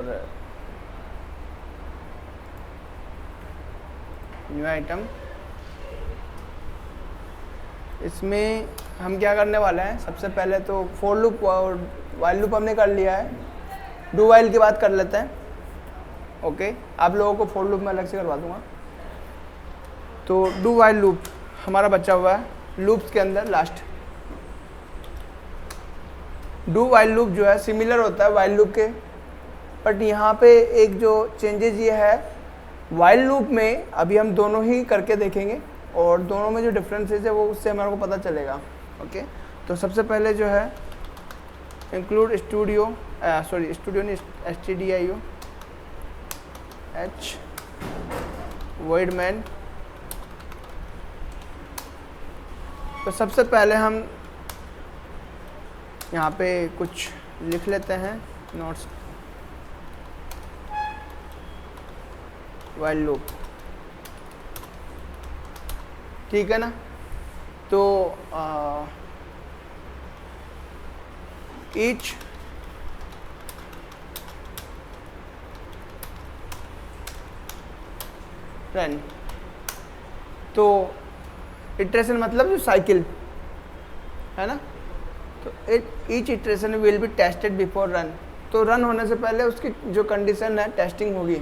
और new item. इसमें हम क्या करने वाले हैं, सबसे पहले तो फॉर लूप और वाइल लूप हमने कर लिया है, डू वाइल की बात कर लेते हैं। ओके, आप लोगों को फॉर लूप में अलग से करवा दूंगा। तो डू वाइल लूप हमारा बचा हुआ है लूप्स के अंदर लास्ट। डू वाइल लूप जो है सिमिलर होता है वाइल लूप के, बट यहाँ पे एक जो चेंजेस ये है, वाइल लूप में अभी हम दोनों ही करके देखेंगे और दोनों में जो डिफरेंसेस है वो उससे हमारे को पता चलेगा। ओके, तो सबसे पहले जो है इंक्लूड स्टूडियो नहीं stdio h void main। तो सबसे पहले हम यहाँ पे कुछ लिख लेते हैं नोट्स। वाइल लूप, ठीक है ना। तो ईच रन, तो इटरेशन मतलब जो साइकिल है ना, तो each iteration will be tested before run. तो रन होने से पहले उसकी जो कंडीशन है टेस्टिंग होगी,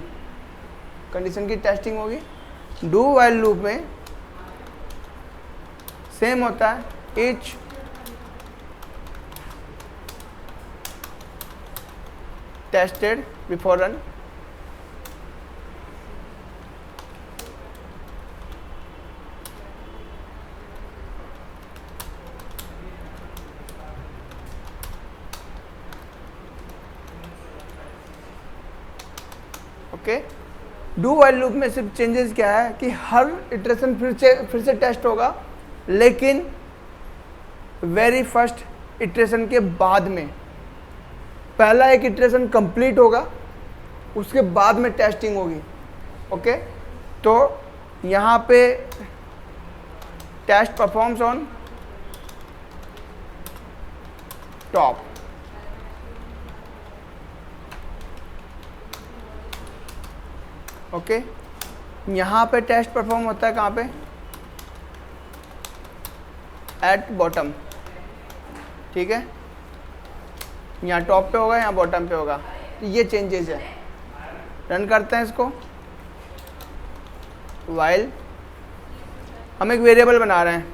कंडीशन की टेस्टिंग होगी। डू वाइल लूप में सेम होता है, each tested before run. Okay, do while loop में सिर्फ चेंजेस क्या है कि हर इटरेशन फिर से टेस्ट होगा, लेकिन वेरी फर्स्ट इटरेशन के बाद में। पहला एक इटरेशन कंप्लीट होगा, उसके बाद में टेस्टिंग होगी। ओके, तो यहाँ पे test performs on top. Okay, यहाँ पे टेस्ट परफॉर्म होता है कहाँ पे, एट बॉटम। ठीक है, यहाँ टॉप पे होगा, यहाँ बॉटम पे होगा। तो ये चेंजेस है। रन करते हैं इसको। वाइल हम एक वेरिएबल बना रहे हैं,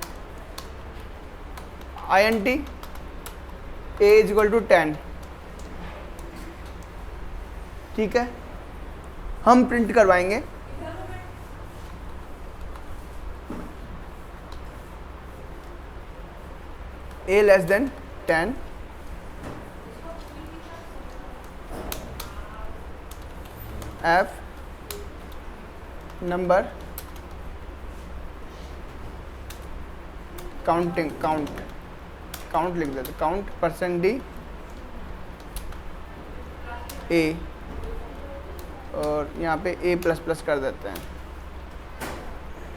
int a = 10। ठीक है, हम प्रिंट करवाएंगे a < 10, f नंबर काउंट लिख देते, काउंट %d a, और यहाँ पे a++ कर देते हैं।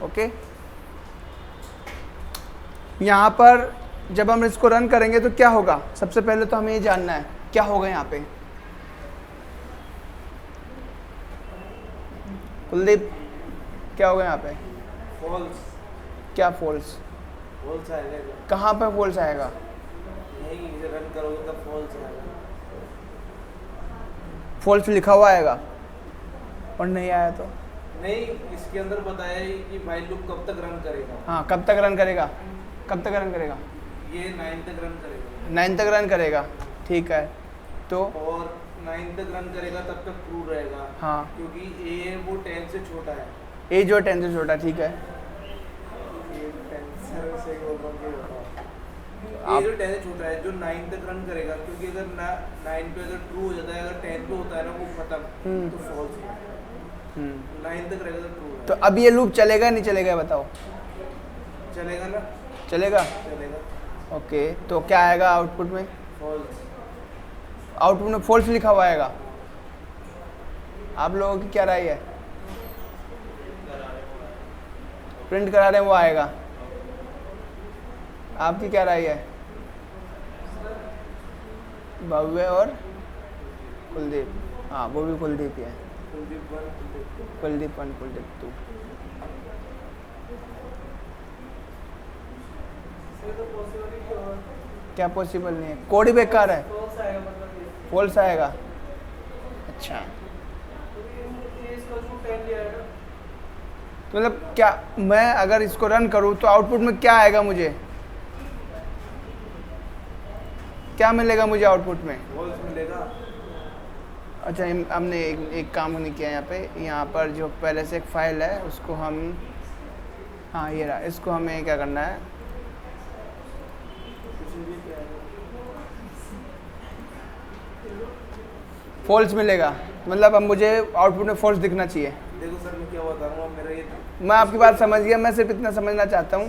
ओके, यहाँ पर जब हम इसको रन करेंगे तो क्या होगा, सबसे पहले तो हमें ये जानना है क्या होगा यहाँ पे। कुलदीप, क्या होगा यहाँ पे? फॉल्स। क्या फॉल्स? फॉल्स आएगा। कहाँ पे फॉल्स आएगा? नहीं, रन करोगे तो फॉल्स आएगा। फॉल्स लिखा हुआ आएगा, और नहीं आया तो नहीं, इसके अंदर बताया है कि वाइल लूप कब तक रन करेगा। हाँ, कब तक रन करेगा? कब तक रन करेगा? ये 9 तक रन करेगा। 9 तक रन करेगा, ठीक है। तो और 9 तक रन करेगा तब तक ट्रू रहेगा। हाँ, क्योंकि ए वो 10 से छोटा है। ए जो 10 से छोटा, ठीक है। ये 10 से बोल रहा हूँ, ये बताओ। आप ए जो 10 से छोटा है, जो 9 तक रन करेगा, क्योंकि अगर 9 पे अगर ट्रू हो जाता है, अगर 10 पे होता है ना वो खत्म, तो फॉल्स है। 9 तक रहेगा तो ट्रू है। तो अब ये लूप चलेगा नहीं चलेगा, बताओ? चलेगा ना? चलेगा। चलेगा। ओके, तो क्या आएगा आउटपुट में? फॉल्स। आउटपुट में फॉल्स लिखा हुआ आएगा। आप लोगों की क्या राय है? प्रिंट करा रहे हैं वो आएगा। आपकी क्या राय है? भव्य और कुलदीप? हाँ वो भी कुलदीप ही है। कुलदीप 1 कुलदीप 2। कुलदीप 1 कुलदीप 2। तो पॉसिबल है कि और क्या पॉसिबल नहीं है? कोड ही बेकार है। फॉल्स आएगा मतलब ये फॉल्स आएगा। अच्छा ये इसका जो 10 लिया है ना, तो मतलब क्या मैं अगर इसको रन करूँ तो आउटपुट में क्या आएगा मुझे? क्या मिलेगा मुझे आउटपुट में? फॉल्स मिलेगा। अच्छा हमने एक काम नहीं किया यहाँ पे। यहाँ पर जो पहले से एक फाइल है उसको हम, हाँ ये रहा, इसको हमें क्या करना है, फॉल्स मिलेगा। मतलब अब मुझे आउटपुट में फॉल्स दिखना चाहिए। देखो सर मैं क्या बताऊंगा, मेरा ये मैं आपकी बात समझ गया, मैं सिर्फ इतना समझना चाहता हूँ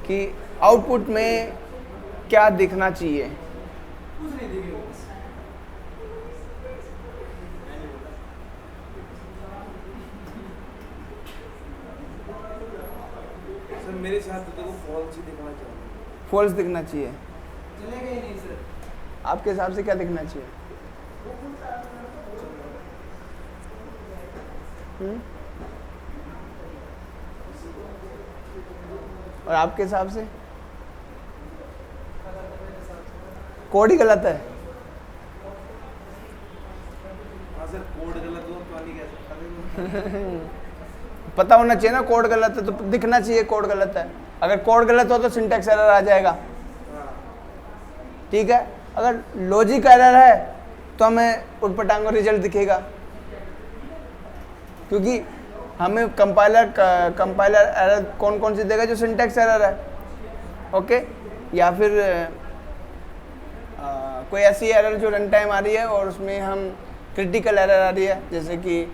कि आउटपुट में क्या दिखना चाहिए। कुछ नहीं दिखेगा। सर मेरे साथ तो देखो फॉल्स ही दिखना चाहिए। फॉल्स दिखना चाहिए। चलेगा ही नहीं सर। आपके हिसाब से क्या दिखना चाहिए? और आपके हिसाब से? कोड ही गलत है। हाँ सर कोड गलत हो तो नहीं कह सकता। पता होना चाहिए ना कोड गलत है तो दिखना चाहिए कोड गलत है। अगर कोड गलत हो तो सिंटैक्स एरर आ जाएगा। हाँ ठीक है, अगर लॉजिक एरर है तो हमें उटपटांग रिजल्ट दिखेगा, क्योंकि हमें कंपाइलर एरर कौन कौन सी देगा? जो सिंटैक्स एरर है, ओके, या फिर कोई ऐसी एरर जो रन टाइम आ रही है और उसमें हम क्रिटिकल एरर आ रही है, जैसे कि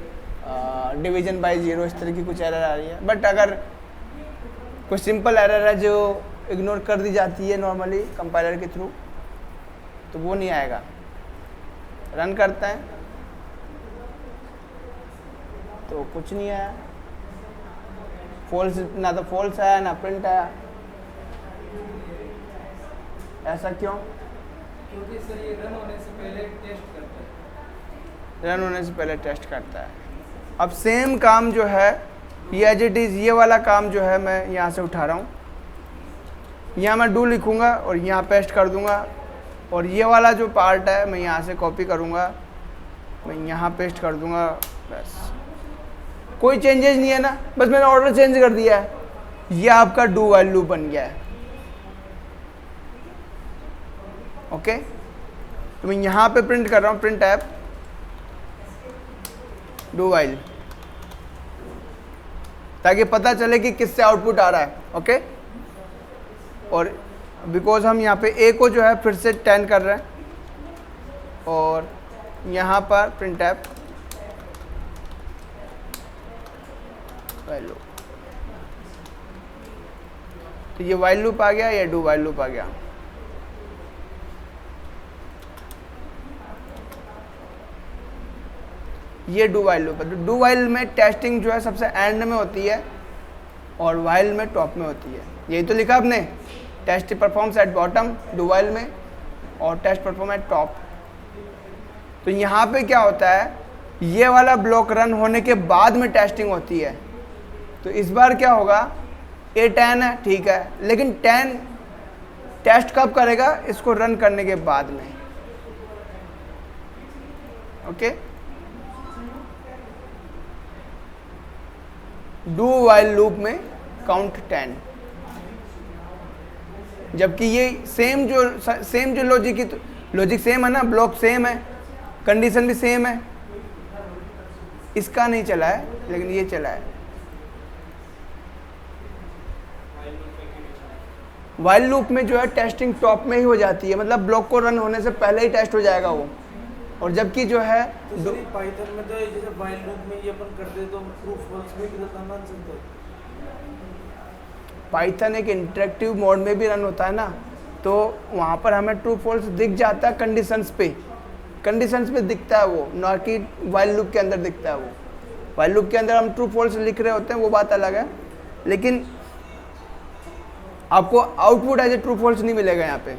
डिवीजन बाय 0, इस तरह की कुछ एरर आ रही है। बट अगर कोई सिंपल एरर है जो इग्नोर कर दी जाती है नॉर्मली कंपाइलर के थ्रू, तो वो नहीं आएगा। रन करते हैं तो कुछ नहीं आया, फॉल्स, ना तो फॉल्स आया ना प्रिंट आया। ऐसा क्यों? क्योंकि सर ये रन होने से पहले टेस्ट करता है। रन होने से पहले टेस्ट करता है। अब सेम काम जो है ये एज इट इज़, ये वाला काम जो है मैं यहाँ से उठा रहा हूँ। यहाँ मैं डू लिखूँगा और यहाँ पेस्ट कर दूँगा, और ये वाला जो पार्ट है मैं यहाँ से कॉपी करूँगा, मैं यहाँ पेस्ट कर दूँगा। बस कोई चेंजेस नहीं है ना, बस मैंने ऑर्डर चेंज कर दिया है। ये आपका डू वाइल लूप बन गया है। ओके, तो मैं यहाँ पे प्रिंट कर रहा हूँ, प्रिंट ऐप डू वाइल, ताकि पता चले कि किससे आउटपुट आ रहा है। ओके, और बिकॉज हम यहाँ पे ए को जो है फिर से 10 कर रहे हैं, और यहाँ पर प्रिंट ऐप वाइल लूप, तो ये वाइल लूप आ गया, या डू वाइल लूप आ गया। ये डू वाइल लूप है। तो डू वाइल में टेस्टिंग जो है सबसे एंड में होती है और वाइल में टॉप में होती है। यही तो लिखा आपने, test performs at bottom do while में, और टेस्ट परफॉर्म एट टॉप। तो यहाँ पे क्या होता है, ये वाला ब्लॉक रन होने के बाद में टेस्टिंग होती है। तो इस बार क्या होगा, ए 10 है, ठीक है, लेकिन 10 टेस्ट कब करेगा? इसको रन करने के बाद में। ओके, डू वाइल लूप में काउंट 10, जबकि ये सेम जो लॉजिक सेम है ना, ब्लॉक सेम है, कंडीशन भी सेम है। इसका नहीं चला है, लेकिन ये चला है। वाइल लूप में जो है टेस्टिंग टॉप में ही हो जाती है, मतलब ब्लॉक को रन होने से पहले ही टेस्ट हो जाएगा वो। और जबकि जो है पाइथन में तो जैसे वाइल लूप में ये अपन करते तो ट्रू फॉल्स में भी तो मान सकते हैं। पाइथन एक इंटरेक्टिव मोड में भी रन होता है ना, तो वहाँ पर हमें ट्रू फॉल्स दिख जाता है कंडीशंस पे दिखता है वो, ना कि वाइल लूप के अंदर दिखता है वो। वाइल लूप के अंदर हम ट्रू फॉल्स लिख रहे होते हैं, वो बात अलग है, लेकिन आपको output as a true false नहीं मिलेगा। यहाँ पे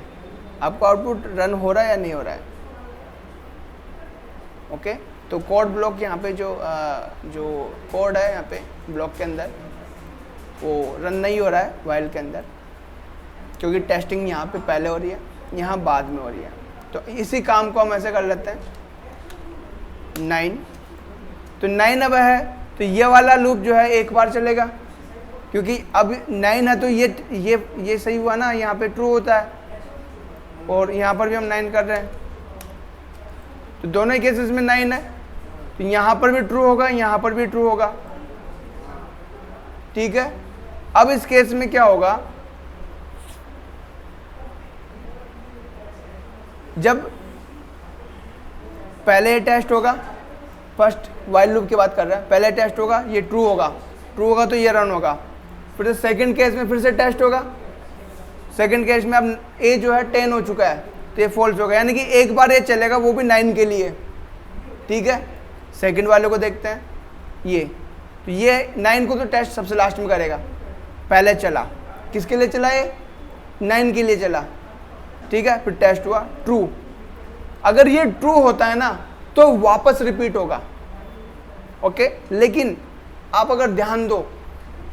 आपको आउटपुट रन हो रहा है या नहीं हो रहा है। ओके। तो कोड ब्लॉक यहाँ पे जो कोड है यहाँ पे ब्लॉक के अंदर वो रन नहीं हो रहा है वाइल के अंदर, क्योंकि टेस्टिंग यहाँ पे पहले हो रही है, यहाँ बाद में हो रही है। तो इसी काम को हम ऐसे कर लेते हैं 9। तो 9 अब है तो ये वाला लूप जो है एक बार चलेगा, क्योंकि अब 9 है तो ये सही हुआ ना, यहाँ पे ट्रू होता है और यहाँ पर भी हम 9 कर रहे हैं, तो दोनों ही केसेस में 9 है, तो यहाँ पर भी ट्रू होगा, यहाँ पर भी ट्रू होगा। ठीक है, अब इस केस में क्या होगा, जब पहले टेस्ट होगा, फर्स्ट वाइल लूप की बात कर रहे हैं, पहले टेस्ट होगा, ये ट्रू होगा तो ये रन होगा। फिर सेकंड केस में फिर से टेस्ट होगा, सेकंड केस में अब ए जो है 10 हो चुका है तो ये फॉल्स होगा, यानी कि एक बार ये चलेगा, वो भी 9 के लिए। ठीक है, सेकंड वाले को देखते हैं, ये तो ये 9 को तो टेस्ट सबसे लास्ट में करेगा, पहले चला, किसके लिए चला, ये 9 के लिए चला। ठीक है, फिर टेस्ट हुआ ट्रू, अगर ये ट्रू होता है ना तो वापस रिपीट होगा। ओके, लेकिन आप अगर ध्यान दो,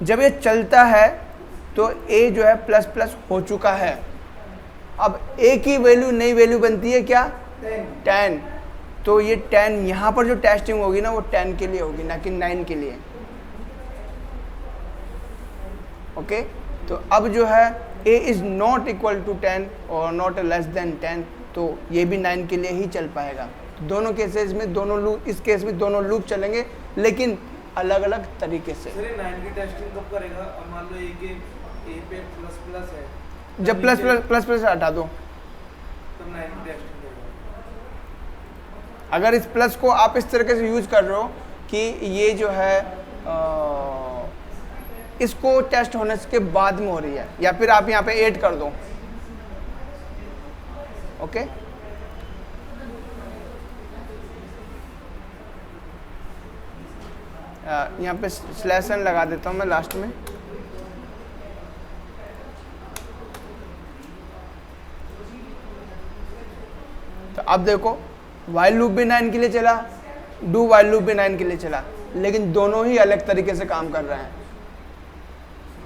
जब ये चलता है तो ए जो है प्लस प्लस हो चुका है, अब ए की वैल्यू नई वैल्यू बनती है क्या, 10। तो ये 10 यहाँ पर जो टेस्टिंग होगी ना वो 10 के लिए होगी, ना कि 9 के लिए। ओके, तो अब जो है a is not equal to 10 और नॉट लेस देन 10, तो ये भी 9 के लिए ही चल पाएगा। दोनों केसेस में दोनों लूप, इस केस में दोनों लूप चलेंगे लेकिन अलग अलग तरीके से। सर 9 की टेस्टिंग कब करेगा, अब मान लो ए पे प्लस प्लस है, जब प्लस प्लस हटा दो तब 9 की टेस्टिंग करेगा। अगर इस प्लस को आप इस तरीके से यूज कर रहे हो कि ये जो है इसको टेस्ट होने के बाद में हो रही है, या फिर आप यहाँ पे 8 कर दो। ओके, यहाँ पे स्लैश n लगा देता हूँ मैं लास्ट में। तो अब देखो वाइल लूप भी 9 के लिए चला, डू वाइल लूप भी 9 के लिए चला, लेकिन दोनों ही अलग तरीके से काम कर रहे हैं।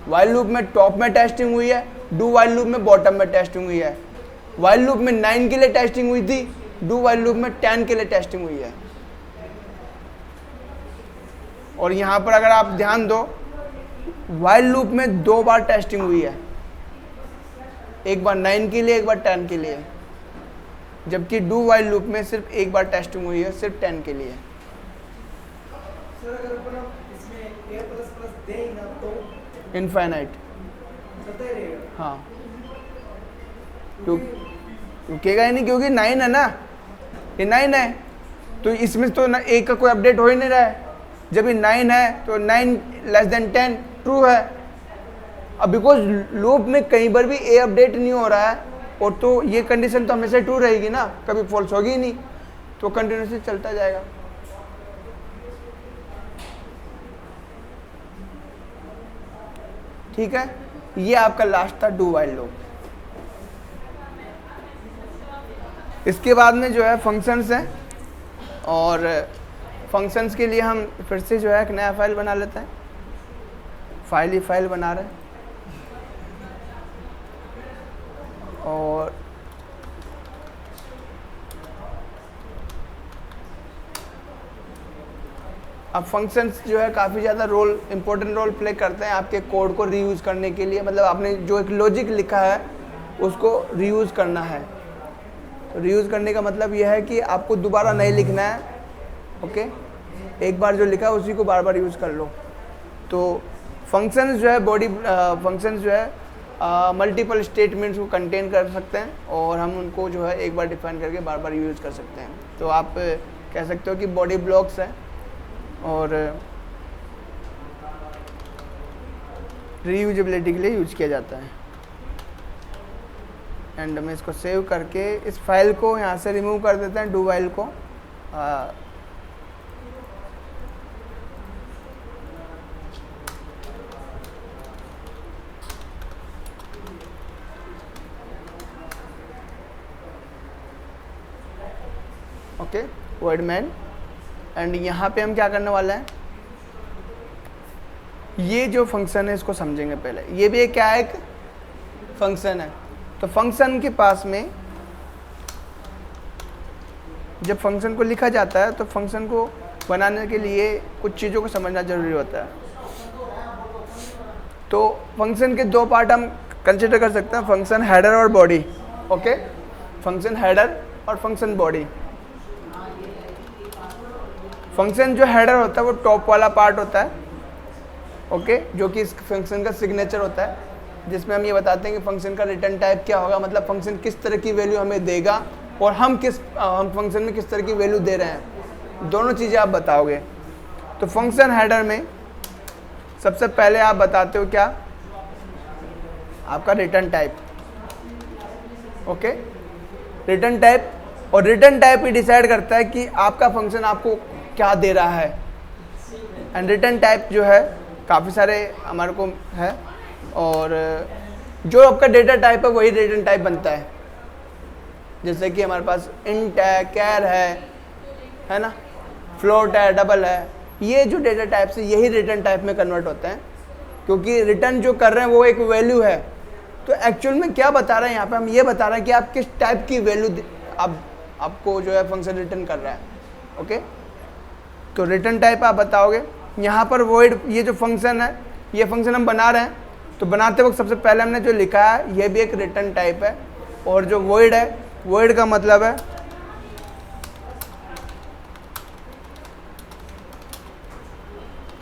वाइल लूप में टॉप में टेस्टिंग हुई है, डू वाइल लूप में बॉटम में टेस्टिंग हुई है। वाइल लूप में 9 के लिए टेस्टिंग हुई थी, डू वाइल लूप में 10 के लिए टेस्टिंग हुई है। और यहाँ पर अगर आप ध्यान दो, वाइल लूप में 2 बार टेस्टिंग हुई है, एक बार 9 के लिए, एक बार 10 के लिए, जबकि डू वाइल लूप में सिर्फ एक बार टेस्टिंग हुई है, सिर्फ 10 के लिए। सर अगर अपन इसमें a प्लस प्लस दें ना तो इनफाइनाइट चलता ही रहेगा। हाँ, रुकेगा ही नहीं, क्योंकि 9 है ना, ये 9 है, तो इसमें तो ना एक का कोई अपडेट हो ही नहीं रहा है। जब ये 9 है तो 9 लेस देन 10 ट्रू है। अब बिकॉज लूप में कहीं पर भी ए अपडेट नहीं हो रहा है, और तो ये कंडीशन तो हमेशा ट्रू रहेगी ना, कभी फॉल्स होगी ही नहीं, तो कंटिन्यूसली चलता जाएगा। ठीक है, ये आपका लास्ट था डू वाइल लूप। इसके बाद में जो है फंक्शंस हैं, और फंक्शंस के लिए हम फिर से जो है एक नया फाइल बना लेते हैं। फाइल बना रहे हैं, और अब फंक्शंस जो है काफ़ी ज़्यादा इम्पोर्टेंट रोल प्ले करते हैं आपके कोड को रीयूज़ करने के लिए। मतलब आपने जो एक लॉजिक लिखा है उसको रीयूज़ करना है। तो रीयूज़ करने का मतलब यह है कि आपको दोबारा नहीं लिखना है। ओके, एक बार जो लिखा है उसी को बार बार यूज़ कर लो। तो फंक्शंस जो है फंक्शंस जो है मल्टीपल स्टेटमेंट्स को कंटेन कर सकते हैं, और हम उनको जो है एक बार डिफाइन करके बार बार यूज़ कर सकते हैं। तो आप कह सकते हो कि बॉडी ब्लॉक्स हैं, और रीयूजेबिलिटी के लिए यूज किया जाता है। एंड हम इसको सेव करके इस फाइल को यहाँ से रिमूव कर देते हैं, डू वाइल को। ओके, void main एंड यहाँ पे हम क्या करने वाले हैं, ये जो फंक्शन है इसको समझेंगे पहले। ये भी एक क्या है, एक फंक्शन है। तो फंक्शन के पास में जब फंक्शन को लिखा जाता है तो फंक्शन को बनाने के लिए कुछ चीज़ों को समझना जरूरी होता है। तो फंक्शन के दो पार्ट हम कंसिडर कर सकते हैं, फंक्शन हेडर और बॉडी। ओके, फंक्शन हेडर और फंक्शन बॉडी। फंक्शन जो हेडर होता है वो टॉप वाला पार्ट होता है, ओके, जो कि इस फंक्शन का सिग्नेचर होता है, जिसमें हम ये बताते हैं कि फंक्शन का रिटर्न टाइप क्या होगा, मतलब फंक्शन किस तरह की वैल्यू हमें देगा और हम फंक्शन में किस तरह की वैल्यू दे रहे हैं, दोनों चीज़ें आप बताओगे। तो फंक्शन हेडर में सबसे पहले आप बताते हो क्या, आपका return type. Okay, return type, और रिटर्न टाइप ही डिसाइड करता है कि आपका फंक्शन आपको क्या दे रहा है। एंड रिटर्न टाइप जो है काफ़ी सारे हमारे को है, और जो आपका डेटा टाइप है वही रिटर्न टाइप बनता है। जैसे कि हमारे पास इंट है, कैर है ना, फ्लोट है, डबल है, ये जो डेटा टाइप से यही रिटर्न टाइप में कन्वर्ट होते हैं, क्योंकि रिटर्न जो कर रहे हैं वो एक वैल्यू है। तो एक्चुअल में क्या बता रहे हैं यहाँ पे, हम ये बता रहे हैं कि आप किस टाइप की वैल्यू आपको जो है फंक्शन रिटर्न कर रहा है। ओके, तो रिटर्न टाइप आप बताओगे। यहाँ पर वॉइड, ये जो फंक्शन है, ये फंक्शन हम बना रहे हैं, तो बनाते वक्त सबसे पहले हमने जो लिखा है ये भी एक रिटर्न टाइप है। और जो वॉइड है, वॉइड का मतलब है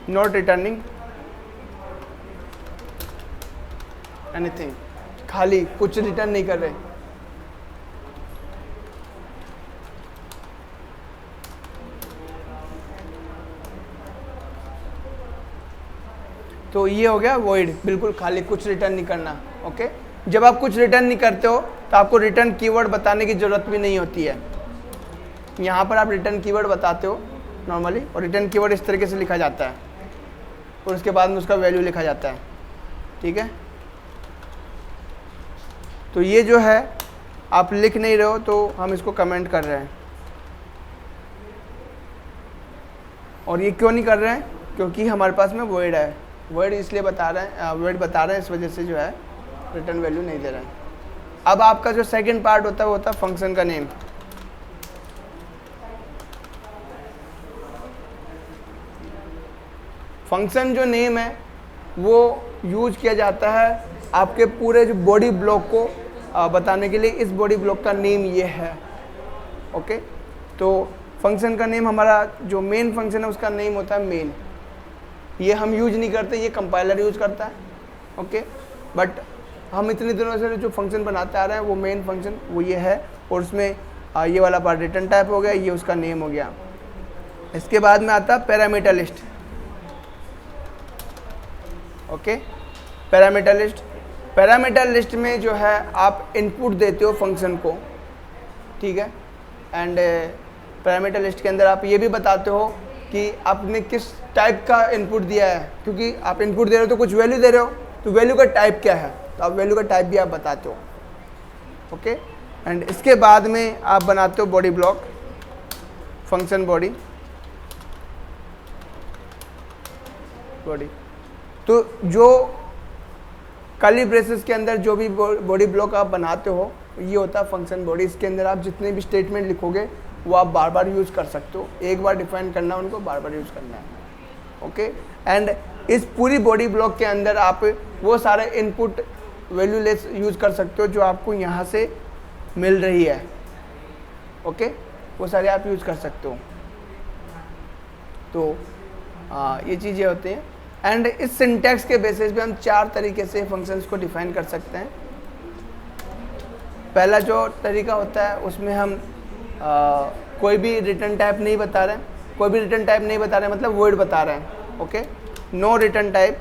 नॉट रिटर्निंग एनीथिंग, खाली कुछ रिटर्न नहीं कर रहे। तो ये हो गया वॉइड, बिल्कुल खाली, कुछ रिटर्न नहीं करना। ओके, जब आप कुछ रिटर्न नहीं करते हो तो आपको रिटर्न कीवर्ड बताने की ज़रूरत भी नहीं होती है। यहाँ पर आप रिटर्न कीवर्ड बताते हो नॉर्मली, और रिटर्न कीवर्ड इस तरीके से लिखा जाता है और उसके बाद में उसका वैल्यू लिखा जाता है। ठीक है, तो ये जो है आप लिख नहीं रहे हो तो हम इसको कमेंट कर रहे हैं। और ये क्यों नहीं कर रहे हैं, क्योंकि हमारे पास में वॉइड है। वर्ड इसलिए बता रहे हैं, वर्ड बता रहे हैं, इस वजह से जो है रिटर्न वैल्यू नहीं दे रहे हैं। अब आपका जो सेकंड पार्ट होता है वो होता है फंक्शन का नेम। फंक्शन जो नेम है वो यूज किया जाता है आपके पूरे जो बॉडी ब्लॉक को बताने के लिए। इस बॉडी ब्लॉक का नेम ये है। ओके, तो फंक्शन का नेम, हमारा जो मेन फंक्शन है उसका नेम होता है मेन। ये हम यूज नहीं करते, ये कंपाइलर यूज करता है। ओके, बट हम इतने दिनों से जो फंक्शन बनाते आ रहे हैं वो मेन फंक्शन वो ये है, और उसमें ये वाला पार्ट रिटर्न टाइप हो गया, ये उसका नेम हो गया। इसके बाद में आता है parameter list. Okay, parameter list, parameter list में जो है आप इनपुट देते हो फंक्शन को। ठीक है, एंड पैरामीटर लिस्ट के अंदर आप ये भी बताते हो कि आपने किस टाइप का इनपुट दिया है, क्योंकि आप इनपुट दे रहे हो तो कुछ वैल्यू दे रहे हो, तो वैल्यू का टाइप क्या है, तो आप वैल्यू का टाइप भी आप बताते हो। ओके, एंड इसके बाद में आप बनाते हो बॉडी ब्लॉक, फंक्शन बॉडी। तो जो कर्ली ब्रेसेस के अंदर जो भी बॉडी ब्लॉक आप बनाते हो ये होता है फंक्शन बॉडी। इसके अंदर आप जितने भी स्टेटमेंट लिखोगे वो आप बार बार यूज़ कर सकते हो। एक बार डिफाइन करना है उनको, बार बार यूज़ करना है। ओके, एंड इस पूरी बॉडी ब्लॉक के अंदर आप वो सारे इनपुट वैल्यू लेस यूज़ कर सकते हो जो आपको यहाँ से मिल रही है। ओके, वो सारे आप यूज़ कर सकते हो। तो ये चीज़ें होती हैं। एंड इस सिंटैक्स के बेसिस पे हम 4 तरीके से फंक्शंस को डिफाइन कर सकते हैं। पहला जो तरीका होता है उसमें हम कोई भी रिटर्न टाइप नहीं बता रहे हैं, कोई भी रिटर्न टाइप नहीं बता रहे हैं, मतलब वॉइड बता रहे हैं। ओके, नो रिटर्न टाइप,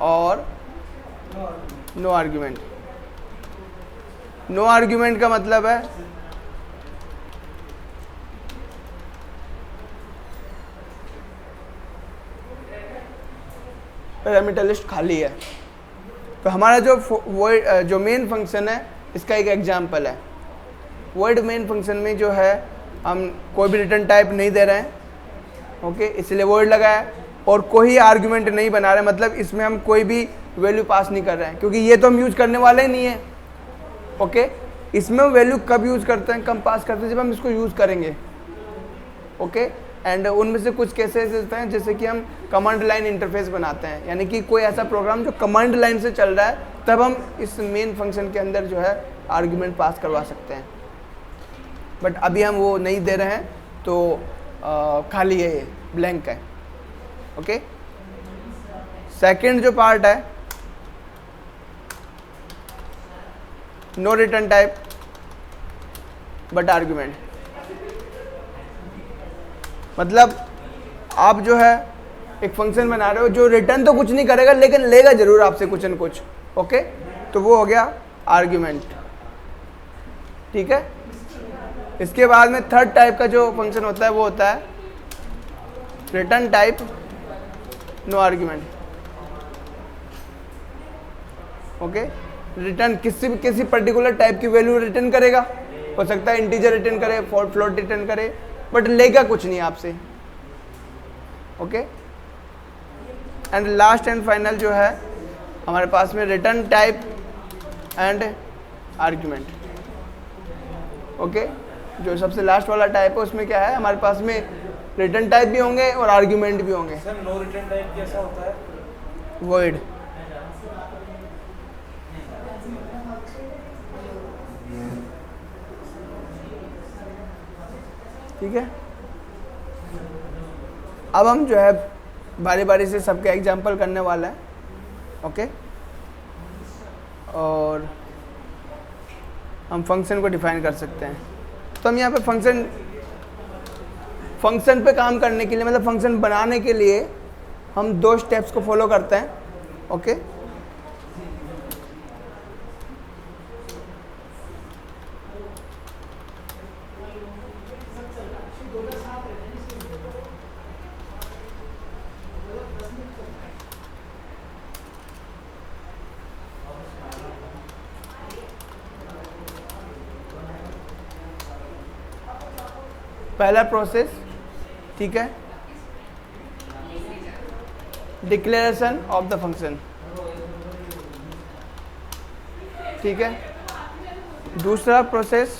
और नो आर्ग्यूमेंट। नो आर्ग्यूमेंट का मतलब है पैरामीटर लिस्ट खाली है। तो हमारा जो मेन फंक्शन है इसका एक एग्जाम्पल है। वॉइड मेन फंक्शन में जो है हम कोई भी रिटर्न टाइप नहीं दे रहे हैं, ओके, इसलिए वॉइड लगा है, और कोई आर्ग्यूमेंट नहीं बना रहे, मतलब इसमें हम कोई भी वैल्यू पास नहीं कर रहे हैं, क्योंकि ये तो हम यूज़ करने वाले ही नहीं है, ओके। इसमें वैल्यू कब यूज़ करते हैं, कब पास करते हैं, जब हम इसको यूज़ करेंगे, ओके। एंड उनमें से कुछ केसेस होते हैं जैसे कि हम कमांड लाइन इंटरफेस बनाते हैं, यानी कि कोई ऐसा प्रोग्राम जो कमांड लाइन से चल रहा है, तब हम इस मेन फंक्शन के अंदर जो है आर्ग्यूमेंट पास करवा सकते हैं। बट अभी हम वो नहीं दे रहे हैं, तो खाली है, ब्लैंक है, ओके। सेकंड जो पार्ट है, no return type but argument. मतलब आप जो है एक फंक्शन बना रहे हो जो रिटर्न तो कुछ नहीं करेगा, लेकिन लेगा जरूर आपसे कुछ न कुछ, ओके, तो वो हो गया आर्ग्यूमेंट, ठीक है। इसके बाद में थर्ड टाइप का जो फंक्शन होता है वो होता है return type no argument, okay. Return किसी पर्टिकुलर टाइप की वैल्यू रिटर्न करेगा, हो सकता है इंटीजर रिटर्न करे, फ्लोट रिटर्न करे, बट लेगा कुछ नहीं आपसे, okay. And last and final जो है हमारे पास में return type and argument, okay. जो सबसे लास्ट वाला टाइप है उसमें क्या है, हमारे पास में रिटर्न टाइप भी होंगे और आर्ग्यूमेंट भी होंगे। सर नो रिटर्न टाइप कैसा होता है? वॉइड, ठीक है। अब हम जो है बारी बारी से सबके एग्जांपल करने वाला है, ओके। और हम फंक्शन को डिफाइन कर सकते हैं। तो हम यहाँ पे फंक्शन पे काम करने के लिए, मतलब फंक्शन बनाने के लिए हम 2 स्टेप्स को फॉलो करते हैं, ओके। पहला प्रोसेस, ठीक है, डिक्लेरेशन ऑफ द फंक्शन, ठीक है। दूसरा प्रोसेस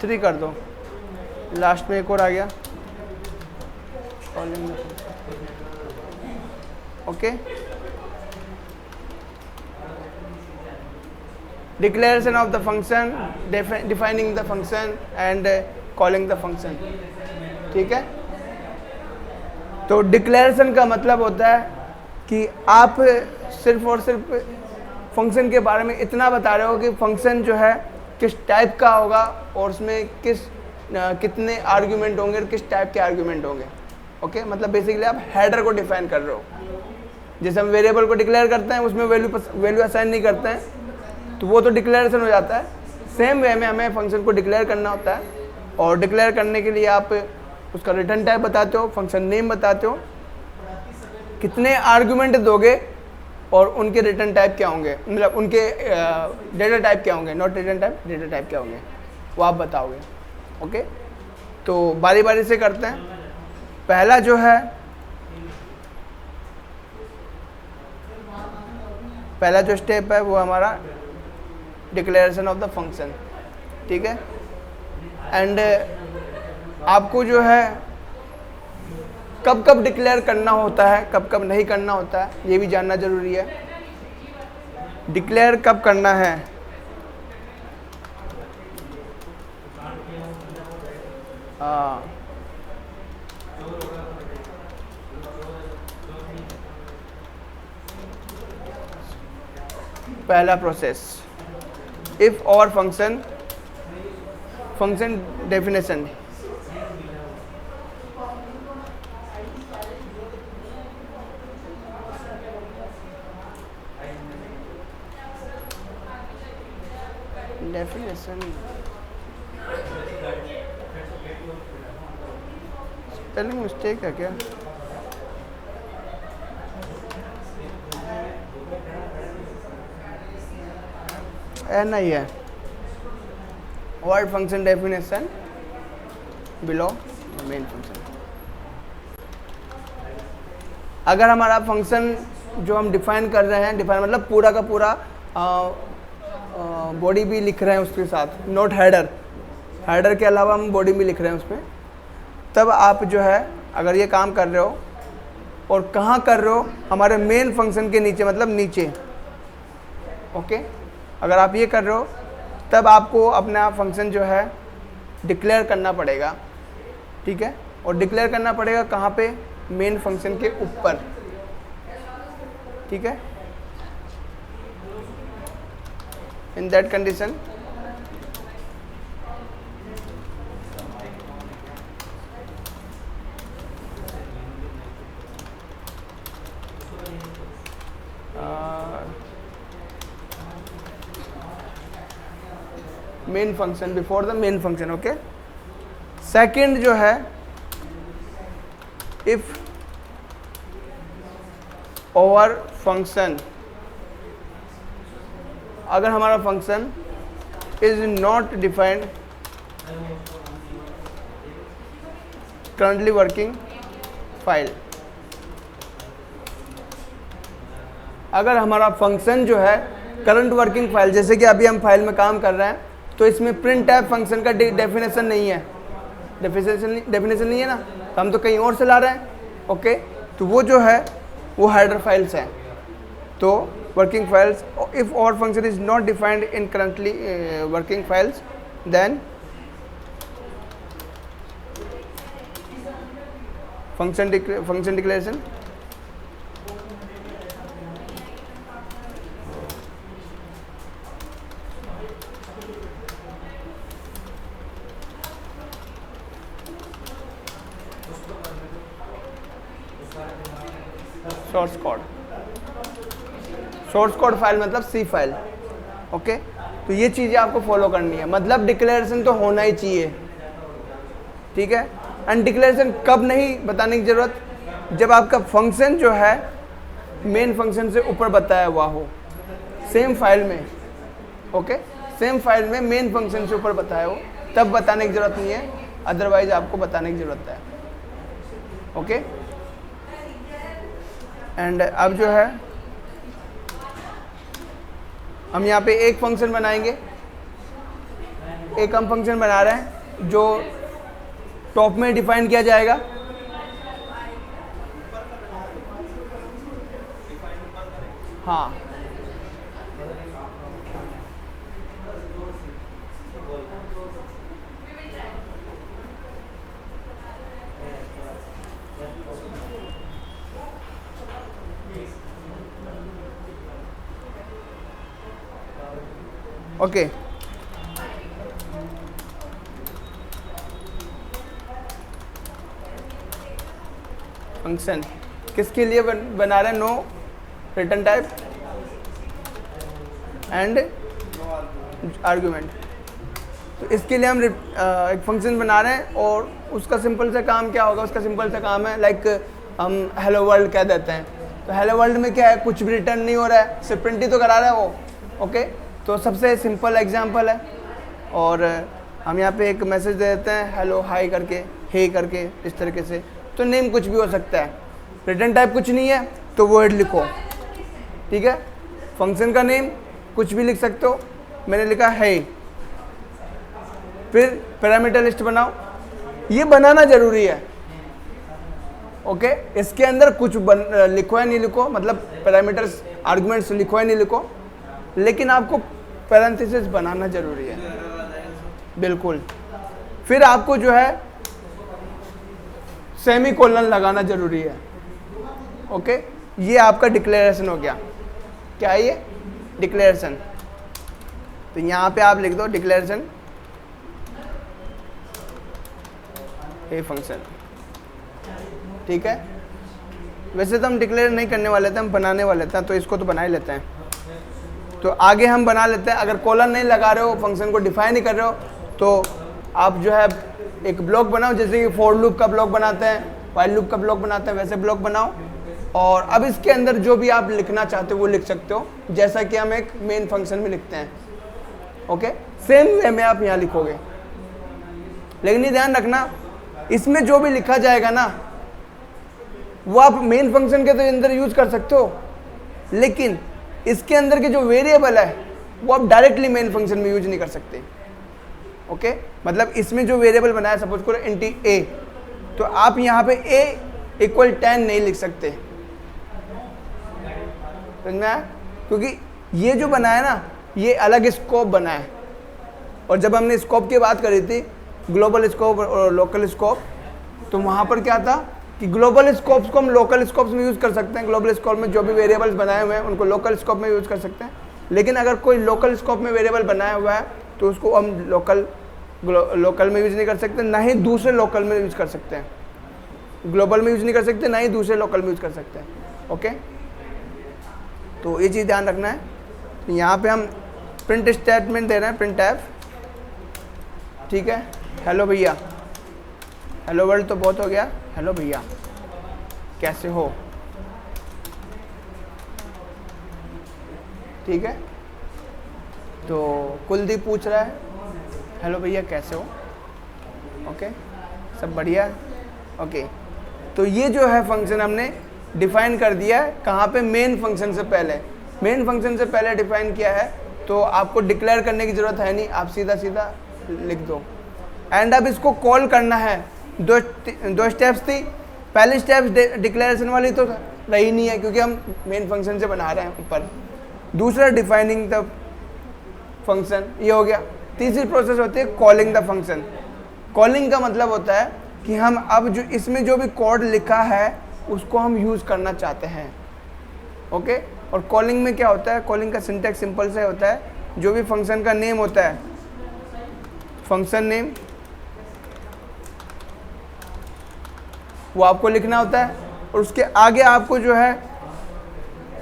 थ्री कर दो, लास्ट में एक और आ गया, okay. Declaration of the function, defining the function and calling the function, ठीक है। तो डिक्लेरेशन का मतलब होता है कि आप सिर्फ और सिर्फ फंक्शन के बारे में इतना बता रहे हो कि फंक्शन जो है किस टाइप का होगा और उसमें कितने आर्ग्यूमेंट होंगे और किस टाइप के आर्ग्यूमेंट होंगे, ओके। मतलब बेसिकली आप हेडर को डिफाइन कर रहे हो। जैसे हम वेरिएबल को डिक्लेयर करते हैं, उसमें वैल्यू असाइन नहीं करते हैं, तो वो तो डिक्लेरेशन हो जाता है। सेम वे में हमें फंक्शन को डिक्लेयर करना होता है, और डिक्लेयर करने के लिए आप उसका रिटर्न टाइप बताते हो, फंक्शन नेम बताते हो, कितने आर्ग्यूमेंट दोगे और उनके रिटर्न टाइप क्या होंगे, मतलब उनके डेटा टाइप क्या होंगे, not return type, data type क्या होंगे, वो आप बताओगे, ओके। तो बारी बारी से करते हैं। पहला जो है, पहला जो स्टेप है वो हमारा डिक्लेरेशन ऑफ द फंक्शन, ठीक है। एंड आपको जो है कब कब डिक्लेयर करना होता है, कब कब नहीं करना होता है, ये भी जानना जरूरी है। डिक्लेयर कब करना है, पहला प्रोसेस, इफ और फंक्शन डेफिनेशन, स्पेलिंग मिस्टेक है क्या? नहीं है। Word function definition below main function. अगर हमारा फंक्शन जो हम डिफाइन कर रहे हैं, डिफाइन मतलब पूरा का पूरा बॉडी भी लिख रहे हैं उसके साथ, नोट हेडर, हेडर के अलावा हम बॉडी भी लिख रहे हैं उसमें, तब आप जो है अगर ये काम कर रहे हो और कहाँ कर रहे हो, हमारे मेन फंक्शन के नीचे, मतलब नीचे। ओके, अगर आप ये कर रहे हो तब आपको अपना फंक्शन जो है डिक्लेयर करना पड़ेगा, ठीक है। और डिक्लेयर करना पड़ेगा कहाँ पे? मेन फंक्शन के ऊपर, ठीक है। In that condition main function before the main function. Okay, second जो है, इफ ओवर फंक्शन, अगर हमारा function is not defined currently working file, अगर हमारा फंक्शन जो है करंट वर्किंग फाइल, जैसे कि अभी हम फाइल में काम कर रहे हैं तो इसमें प्रिंट टाइप फंक्शन का डेफिनेशन नहीं है, डेफिनेशन नहीं है ना, तो हम तो कहीं और से ला रहे हैं। ओके, तो वो जो है वो हेडर फाइल्स हैं। तो वर्किंग फाइल्स, इफ और function is not defined in currently working files, then function declaration source code, source code file मतलब सी फाइल। ओके, तो ये चीज़ें आपको फॉलो करनी है, मतलब डिक्लेरेशन तो होना ही चाहिए, ठीक है। एंड डिक्लेरेशन कब नहीं बताने की ज़रूरत? जब आपका फंक्शन जो है मेन फंक्शन से ऊपर बताया हुआ हो, सेम फाइल में। ओके, सेम फाइल में मेन फंक्शन से ऊपर बताया हो, तब बताने की ज़रूरत नहीं है, अदरवाइज आपको बताने की ज़रूरत है। ओके, एंड अब जो है हम यहाँ पे एक फंक्शन बनाएंगे, एक हम फंक्शन बना रहे हैं जो टॉप में डिफाइन किया जाएगा। हाँ, ओके, फंक्शन किसके लिए बना रहे हैं? No return type and argument. तो इसके लिए हम एक फंक्शन बना रहे हैं और उसका सिंपल सा काम क्या होगा? उसका सिंपल सा काम है लाइक हम हेलो वर्ल्ड कह देते हैं। तो हेलो वर्ल्ड में क्या है? कुछ भी रिटर्न नहीं हो रहा है, सिर्फ प्रिंट ही तो करा रहा है वो। ओके, तो सबसे सिंपल एग्जांपल है। और हम यहाँ पे एक मैसेज दे देते हैं हेलो हाई करके, हे करके, इस तरीके से। तो नेम कुछ भी हो सकता है, रिटर्न टाइप कुछ नहीं है तो वर्ड लिखो, ठीक है। फंक्शन का नेम कुछ भी लिख सकते हो, मैंने लिखा है। फिर पैरामीटर लिस्ट बनाओ, ये बनाना जरूरी है। ओके, इसके अंदर कुछ लिखो या नहीं लिखो, मतलब पैरामीटर्स आर्गुमेंट्स लिखो या नहीं लिखो, लेकिन आपको पैरेंथेसिस बनाना जरूरी है, बिल्कुल। फिर आपको जो है सेमी कोलन लगाना जरूरी है। ओके, ये आपका डिक्लेरेशन हो गया। क्या है ये? डिक्लेरेशन। तो यहाँ पे आप लिख दो डिक्लेरेशन ए फंक्शन, ठीक है। वैसे तो हम डिक्लेयर नहीं करने वाले थे, हम बनाने वाले थे, तो इसको तो बना ही लेते हैं। तो आगे हम बना लेते हैं। अगर कॉलन नहीं लगा रहे हो, फंक्शन को डिफाइन नहीं कर रहे हो, तो आप जो है एक ब्लॉक बनाओ, जैसे कि फॉर लूप का ब्लॉक बनाते हैं, वाइल लूप का ब्लॉक बनाते हैं, वैसे ब्लॉक बनाओ। और अब इसके अंदर जो भी आप लिखना चाहते हो वो लिख सकते हो, जैसा कि हम एक मेन फंक्शन में लिखते हैं। ओके, सेम वे में आप यहाँ लिखोगे। लेकिन ये ध्यान रखना, इसमें जो भी लिखा जाएगा ना वो आप मेन फंक्शन के तो अंदर यूज कर सकते हो, लेकिन इसके अंदर के जो वेरिएबल है वो आप डायरेक्टली मेन फंक्शन में यूज नहीं कर सकते। ओके, मतलब इसमें जो वेरिएबल बनाया, सपोज करो इंटी ए, तो आप यहाँ पे a = 10 नहीं लिख सकते, समझ में आया? क्योंकि ये जो बना है ना ये अलग स्कोप बना है। और जब हमने स्कोप की बात करी थी, ग्लोबल स्कोप और लोकल स्कोप, तो वहाँ पर क्या था कि ग्लोबल स्कोप्स को हम लोकल स्कोप्स में यूज़ कर सकते हैं। ग्लोबल स्कोप में जो भी वेरिएबल्स बनाए हुए हैं उनको लोकल स्कोप में यूज़ कर सकते हैं। लेकिन अगर कोई लोकल स्कोप में वेरिएबल बनाया हुआ है तो उसको हम लोकल में यूज़ नहीं कर सकते, ना ही दूसरे लोकल में यूज़ कर सकते हैं। ग्लोबल में यूज़ नहीं कर सकते, ना ही दूसरे लोकल में यूज़ कर सकते हैं। ओके, तो ये चीज़ ध्यान रखना है। तो यहाँ पे हम प्रिंट स्टेटमेंट दे रहे हैं, प्रिंट एफ, ठीक है। हेलो भैया, हेलो वर्ल्ड तो बहुत हो गया, हेलो भैया कैसे हो, ठीक है। तो कुलदीप पूछ रहा है हेलो भैया कैसे हो, ओके, सब बढ़िया, ओके। तो ये जो है फंक्शन हमने डिफाइन कर दिया है, कहाँ पे, मेन फंक्शन से पहले। मेन फंक्शन से पहले डिफाइन किया है तो आपको डिक्लेयर करने की ज़रूरत है नहीं, आप सीधा सीधा लिख दो। एंड अब इसको कॉल करना है। दो स्टेप्स थी, पहली स्टेप डिक्लेरेशन वाली तो रही नहीं है क्योंकि हम मेन फंक्शन से बना रहे हैं ऊपर। दूसरा डिफाइनिंग द फंक्शन, ये हो गया। तीसरी प्रोसेस होती है कॉलिंग द फंक्शन। कॉलिंग का मतलब होता है कि हम अब जो इसमें जो भी कोड लिखा है उसको हम यूज़ करना चाहते हैं। ओके, और कॉलिंग में क्या होता है, कॉलिंग का सिंटैक्स सिंपल से होता है, जो भी फंक्शन का नेम होता है, फंक्शन नेम, वो आपको लिखना होता है और उसके आगे आपको जो है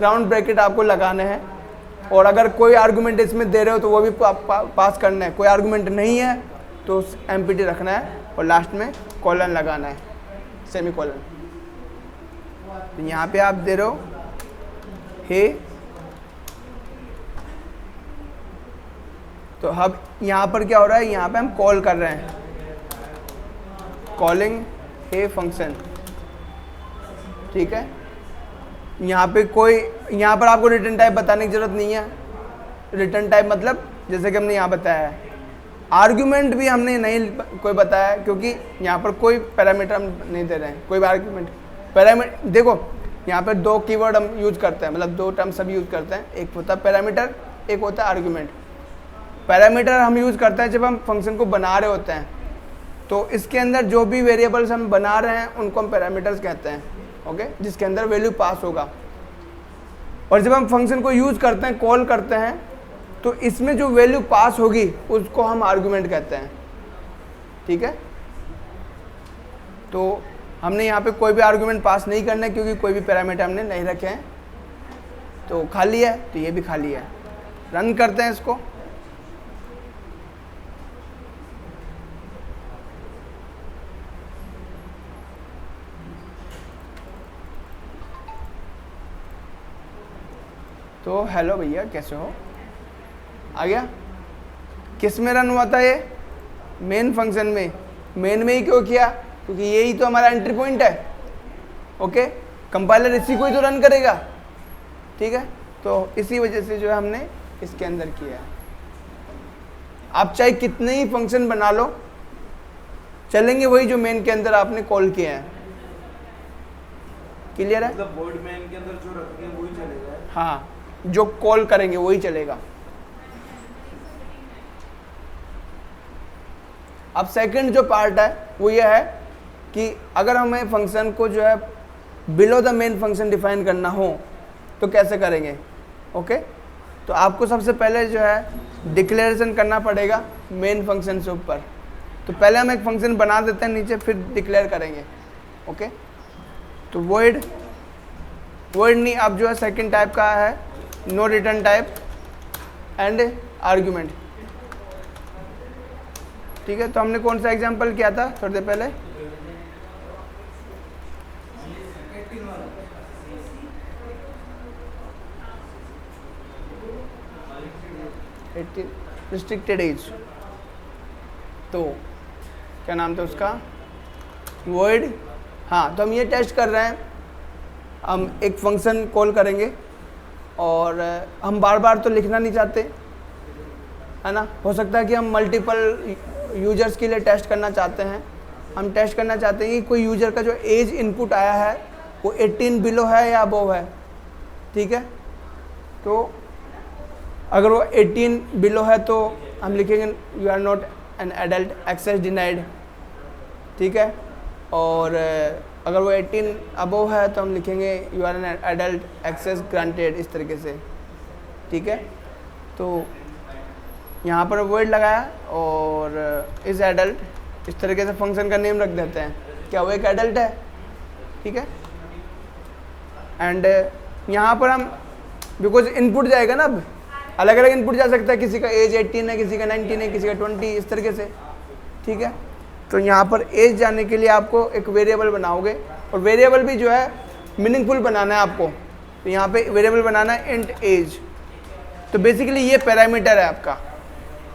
राउंड ब्रैकेट आपको लगाने हैं। और अगर कोई आर्गुमेंट इसमें दे रहे हो तो वो भी पास करना है। कोई आर्गुमेंट नहीं है तो एम्प्टी रखना है और लास्ट में कॉलन लगाना है, सेमी कॉलन। तो यहाँ पे आप दे रहे हो हे, तो अब यहाँ पर क्या हो रहा है, यहाँ पे हम कॉल कर रहे हैं, कॉलिंग हे फंक्शन, ठीक है। यहाँ पे यहाँ पर आपको रिटर्न टाइप बताने की जरूरत नहीं है। रिटर्न टाइप मतलब जैसे कि हमने यहाँ बताया है, आर्ग्यूमेंट भी हमने नहीं कोई बताया क्योंकि यहाँ पर कोई पैरामीटर हम नहीं दे रहे हैं, कोई भी आर्ग्यूमेंट। पैरामीटर देखो, यहाँ पर दो कीवर्ड हम यूज करते हैं, मतलब दो टर्म सब यूज करते हैं, एक होता है पैरामीटर, एक होता है आर्ग्यूमेंट। पैरामीटर हम यूज करते हैं जब हम फंक्शन को बना रहे होते हैं, तो इसके अंदर जो भी वेरिएबल्स हम बना रहे हैं उनको हम पैरामीटर्स कहते हैं, ओके, जिसके अंदर वैल्यू पास होगा। और जब हम फंक्शन को यूज करते हैं, कॉल करते हैं, तो इसमें जो वैल्यू पास होगी उसको हम आर्गुमेंट कहते हैं, ठीक है। तो हमने यहाँ पे कोई भी आर्गुमेंट पास नहीं करना है क्योंकि कोई भी पैरामीटर हमने नहीं रखे हैं, तो खाली है, तो ये भी खाली है। रन करते हैं इसको। तो हेलो भैया कैसे हो आ गया। किस में रन हुआ था ये, मेन फंक्शन में। मेन में ही क्यों किया, क्योंकि यही तो हमारा एंट्री पॉइंट है, ओके। कंपाइलर इसी को ही तो रन करेगा, ठीक है। तो इसी वजह से जो है हमने इसके अंदर किया है। आप चाहे कितने ही फंक्शन बना लो, चलेंगे वही जो मेन के अंदर आपने कॉल किया है। क्लियर है, मतलब वर्ड मेन के अंदर जो रखेंगे वही चलेगा। हाँ, जो कॉल करेंगे वही चलेगा। अब सेकंड जो पार्ट है वो ये है कि अगर हमें फंक्शन को जो है below the main function define करना हो तो कैसे करेंगे, ओके। तो आपको सबसे पहले जो है डिक्लेरेशन करना पड़ेगा मेन फंक्शन से ऊपर। तो पहले हम एक फंक्शन बना देते हैं नीचे, फिर डिक्लेयर करेंगे, ओके। तो वॉइड नहीं, अब जो है सेकंड टाइप का है, no return type and argument. ठीक है, तो हमने कौन सा एग्जांपल किया था थोड़ी देर पहले? 18 रिस्ट्रिक्टेड एज। तो क्या नाम था उसका? वॉइड। हाँ, तो हम ये टेस्ट कर रहे हैं, हम एक फंक्शन कॉल करेंगे और हम बार बार तो लिखना नहीं चाहते, है ना। हो सकता है कि हम मल्टीपल यूजर्स के लिए टेस्ट करना चाहते हैं। हम टेस्ट करना चाहते हैं कि कोई यूजर का जो एज इनपुट आया है वो 18 बिलो है या अबव है, ठीक है। तो अगर वो 18 बिलो है तो हम लिखेंगे you are not an adult, access denied, ठीक है। और अगर वो 18 अबव है तो हम लिखेंगे you are an adult, access granted, इस तरीके से, ठीक है। तो यहाँ पर वर्ड लगाया और इस एडल्ट, इस तरीके से फंक्शन का नेम रख देते हैं, क्या वो एक एडल्ट है, ठीक है। एंड यहाँ पर हम, बिकॉज इनपुट जाएगा ना, अब अलग अलग इनपुट जा सकता है, किसी का एज 18 है, किसी का 19 है, किसी का 20, इस तरीके से, ठीक है। तो यहाँ पर एज जाने के लिए आपको एक वेरिएबल बनाओगे और वेरिएबल भी जो है मीनिंगफुल बनाना है आपको। तो यहाँ पे वेरिएबल बनाना है इंट एज। तो बेसिकली ये पैरामीटर है आपका,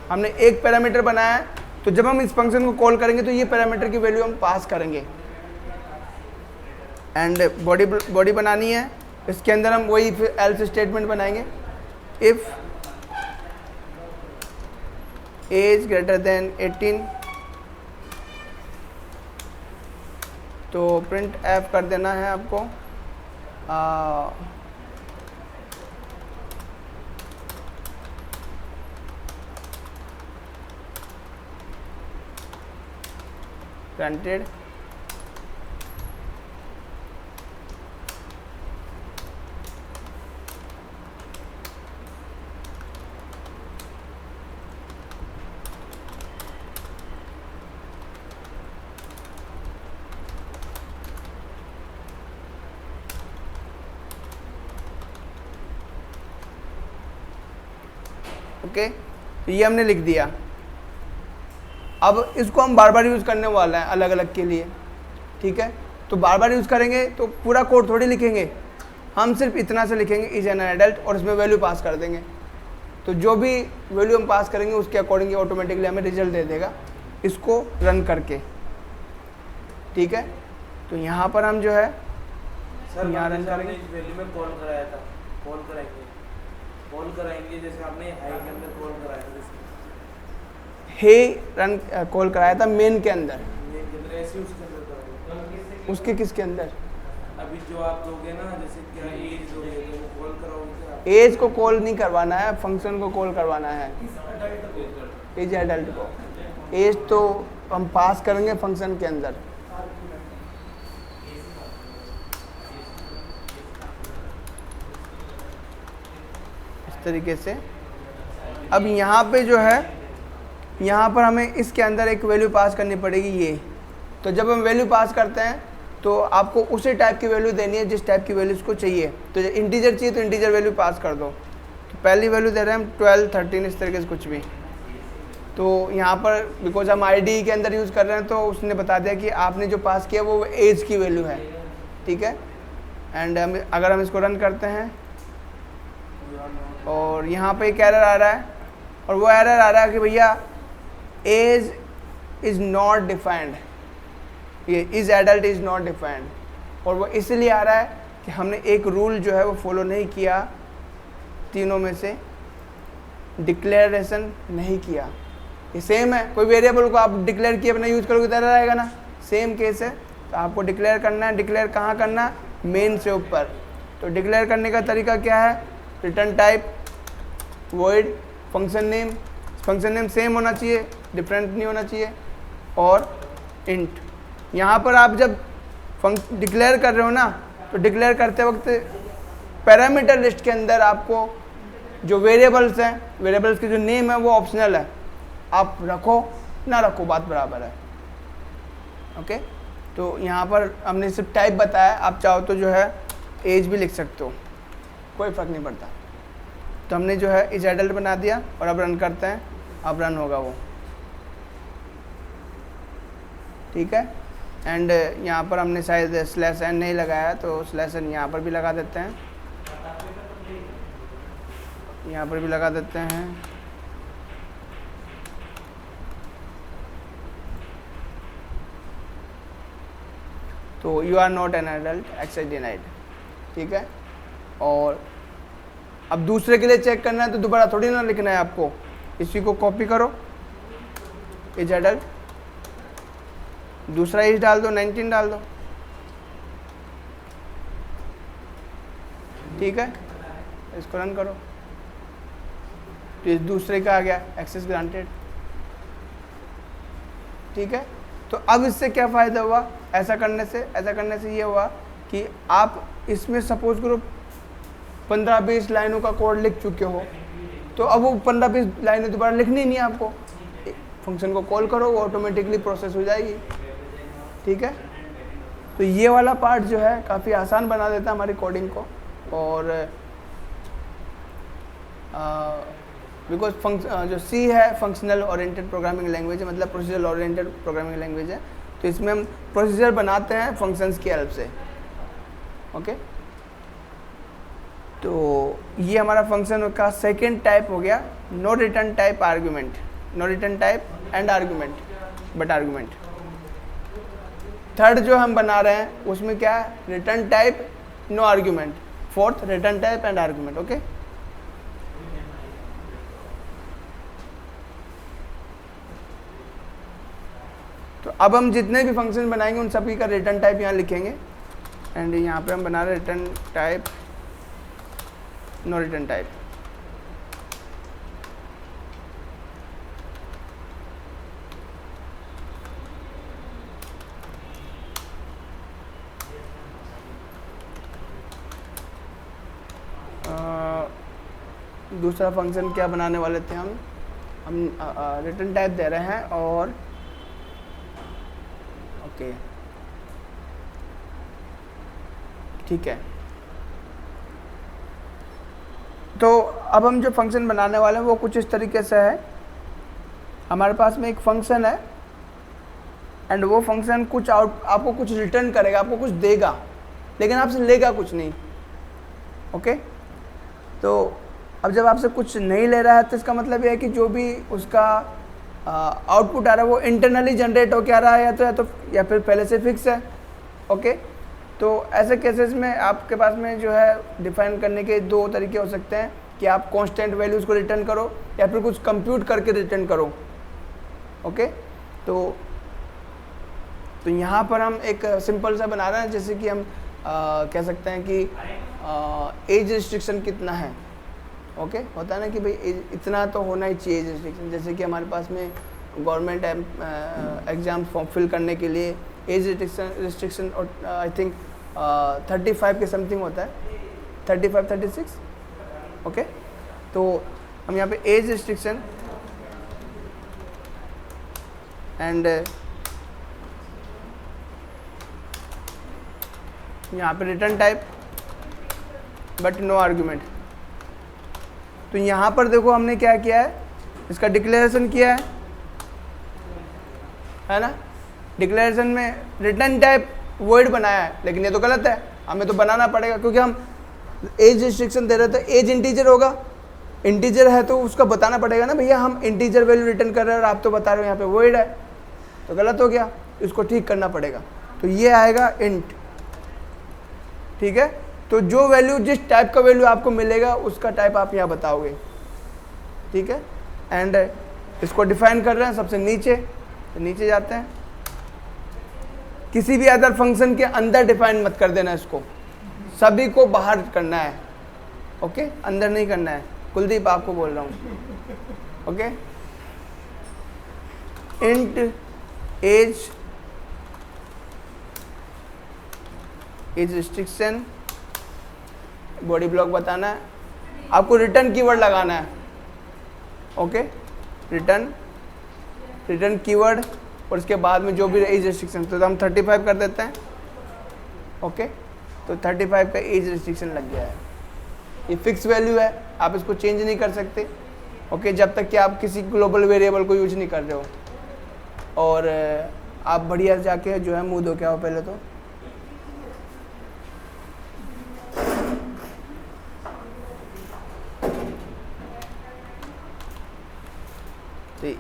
हमने एक पैरामीटर बनाया है। तो जब हम इस फंक्शन को कॉल करेंगे तो ये पैरामीटर की वैल्यू हम पास करेंगे। एंड बॉडी बनानी है, इसके अंदर हम वही फिर एल्स स्टेटमेंट बनाएंगे। इफ एज ग्रेटर देन 18 तो प्रिंट एफ कर देना है आपको ग्रांटेड। ओके, तो ये हमने लिख दिया। अब इसको हम बार बार यूज़ करने वाला है अलग अलग के लिए, ठीक है। तो बार बार यूज़ करेंगे तो पूरा कोड थोड़ी लिखेंगे, हम सिर्फ इतना से लिखेंगे इज एन एडल्ट और इसमें वैल्यू पास कर देंगे। तो जो भी वैल्यू हम पास करेंगे उसके अकॉर्डिंग ऑटोमेटिकली हमें रिजल्ट दे देगा इसको रन करके, ठीक है। तो यहाँ पर हम जो है सर यहाँ रन करेंगे। इस वैल्यू में कॉल कराया था, कॉल कराएंगे जैसे आपने हाई के अंदर कॉल कराया था, हे रन कॉल कराया था मेन के अंदर, ऐसे उसके अंदर कराएंगे। उसके किसके अंदर? अभी जो आप लोगे ना, जैसे क्या एज दोगे तो वो कॉल कराओगे? एज को कॉल नहीं करवाना है, फंक्शन को कॉल करवाना है, एज एडल्ट को। एज तो हम पास करेंगे फंक्शन के अंदर। इस तरीके से अब यहाँ पे जो है, यहाँ पर हमें इसके अंदर एक वैल्यू पास करनी पड़ेगी ये। तो जब हम वैल्यू पास करते हैं तो आपको उसी टाइप की वैल्यू देनी है जिस टाइप की वैल्यू इसको चाहिए। तो इंटीजर चाहिए तो इंटीजर वैल्यू पास कर दो। तो पहली वैल्यू दे रहे हैं हम 12, 13, इस तरीके से कुछ भी। तो यहाँ पर बिकॉज हम आईडी के अंदर यूज़ कर रहे हैं तो उसने बता दिया कि आपने जो पास किया वो एज की वैल्यू है, ठीक है। एंड अगर हम इसको रन करते हैं और यहाँ पे एक एरर आ रहा है, और वो एरर आ रहा है कि भैया एज इज़ नॉट डिफाइंड, ये is adult is not defined. और वो इसलिए आ रहा है कि हमने एक रूल जो है वो फॉलो नहीं किया, तीनों में से डिक्लेरेशन नहीं किया। ये सेम है, कोई वेरिएबल को आप डिक्लेयर किए अपना यूज़ करोगे तो एरर आएगा ना, सेम केस है। तो आपको डिक्लेयर करना है, डिक्लेयर कहाँ करना? मेन से ऊपर। तो डिक्लेयर करने का तरीका क्या है? Return type void function name same होना चाहिए, डिफरेंट नहीं होना चाहिए, और इंट। यहाँ पर आप जब डिक्लेयर कर रहे हो ना, तो डिक्लेयर करते वक्त पैरामीटर लिस्ट के अंदर आपको जो वेरिएबल्स हैं, वेरिएबल्स की जो नेम है वो ऑप्शनल है, आप रखो ना रखो बात बराबर है, ओके। तो यहाँ पर हमने सिर्फ टाइप बताया, आप चाहो तो जो है एज भी लिख सकते हो, कोई फ़र्क नहीं पड़ता। तो हमने जो है इज एडल्ट बना दिया और अब रन करते हैं, अब रन होगा वो। ठीक है। एंड यहाँ पर हमने शायद स्लैश एन नहीं लगाया, तो स्लैश एन यहाँ पर भी लगा देते हैं, यहाँ पर भी लगा देते हैं। तो you are not an adult, access denied, ठीक है। और अब दूसरे के लिए चेक करना है तो दोबारा थोड़ी ना लिखना है आपको, इसी को कॉपी करो, इज एडल्ट, दूसरा एज डाल दो, 19 डाल दो, ठीक है। इसको रन करो तो इस दूसरे का आ गया एक्सेस ग्रांटेड, ठीक है। तो अब इससे क्या फ़ायदा हुआ ऐसा करने से ये हुआ कि आप इसमें सपोज करो 15-20 लाइनों का कोड लिख चुके हो, तो अब वो 15-20 लाइनें दोबारा लिखनी नहीं है आपको, फंक्शन को कॉल करो, वो ऑटोमेटिकली प्रोसेस हो जाएगी, ठीक है। तो ये वाला पार्ट जो है काफ़ी आसान बना देता है हमारी कोडिंग को। और बिकॉज जो सी है फंक्शनल ओरिएंटेड प्रोग्रामिंग लैंग्वेज है, मतलब प्रोसीजरल ओरिएंटेड प्रोग्रामिंग लैंग्वेज है, तो इसमें हम प्रोसीजर बनाते हैं फंक्शंस की हेल्प से, ओके। तो ये हमारा फंक्शन का सेकेंड टाइप हो गया, no return type argument, no return type and argument, but argument. Third जो हम बना रहे हैं उसमें क्या है, return type no argument, fourth return type and argument, okay. तो अब हम जितने भी फंक्शन बनाएंगे उन सभी का रिटर्न टाइप यहाँ लिखेंगे। एंड यहाँ पे हम बना रहे return type no return type, दूसरा फंक्शन क्या बनाने वाले थे हम रिटर्न टाइप दे रहे हैं और ओके, ठीक है। तो अब हम जो फंक्शन बनाने वाले हैं वो कुछ इस तरीके से है, हमारे पास में एक फंक्शन है एंड वो फंक्शन कुछ आपको कुछ रिटर्न करेगा, आपको कुछ देगा, लेकिन आपसे लेगा कुछ नहीं, ओके। तो अब जब आपसे कुछ नहीं ले रहा है तो इसका मतलब ये है कि जो भी उसका आउटपुट आ रहा है वो इंटरनली जनरेट हो के आ रहा है, या फिर पहले से फिक्स है, ओके। तो ऐसे केसेस में आपके पास में जो है डिफाइन करने के दो तरीके हो सकते हैं कि आप कांस्टेंट वैल्यूज़ को रिटर्न करो या फिर कुछ कंप्यूट करके रिटर्न करो, ओके। तो यहाँ पर हम एक सिंपल सा बना रहे हैं, जैसे कि हम कह सकते हैं कि एज रिस्ट्रिक्शन कितना है, ओके। होता है ना कि भाई इतना तो होना ही चाहिए एज रिस्ट्रिक्शन, जैसे कि हमारे पास में गवर्नमेंट एग्ज़ाम फॉर्म फिल करने के लिए एज रिस्ट्रिक्शन और आई थिंक 35 के समथिंग होता है, 35-36, ओके। तो हम यहाँ पे एज रिस्ट्रिक्शन एंड यहाँ पे return type but no argument. तो यहाँ पर देखो हमने क्या किया है, इसका डिक्लेरेशन किया है ना। डिक्लेरेशन में रिटर्न टाइप वॉइड बनाया है, लेकिन ये तो गलत है, हमें तो बनाना पड़ेगा क्योंकि हम एज रिस्ट्रिक्शन दे रहे थे, एज इंटीजर होगा, इंटीजर है तो उसका बताना पड़ेगा ना भैया हम इंटीजर वैल्यू रिटर्न कर रहे हैं और आप तो बता रहे हो यहाँ पे वॉइड है, तो गलत हो गया, इसको ठीक करना पड़ेगा। तो ये आएगा इंट, ठीक है। तो जो वैल्यू जिस टाइप का वैल्यू आपको मिलेगा उसका टाइप आप यहाँ बताओगे, ठीक है। एंड इसको डिफाइन कर रहे हैं सबसे नीचे, तो नीचे जाते हैं, किसी भी अदर फंक्शन के अंदर डिफाइन मत कर देना, इसको सभी को बाहर करना है, ओके, अंदर नहीं करना है। कुलदीप आपको बोल रहा हूँ, okay. Int as restriction body block बताना है, आपको रिटर्न कीवर्ड लगाना है, ओके। रिटर्न कीवर्ड और इसके बाद में जो भी एज रिस्ट्रिक्शन, तो हम 35 कर देते हैं, ओके। तो 35 का एज रिस्ट्रिक्शन लग गया है, ये फिक्स वैल्यू है, आप इसको चेंज नहीं कर सकते, ओके, जब तक कि आप किसी ग्लोबल वेरिएबल को यूज नहीं कर रहे हो। और आप बढ़िया जाके जो है मुंह धो के आओ पहले तो।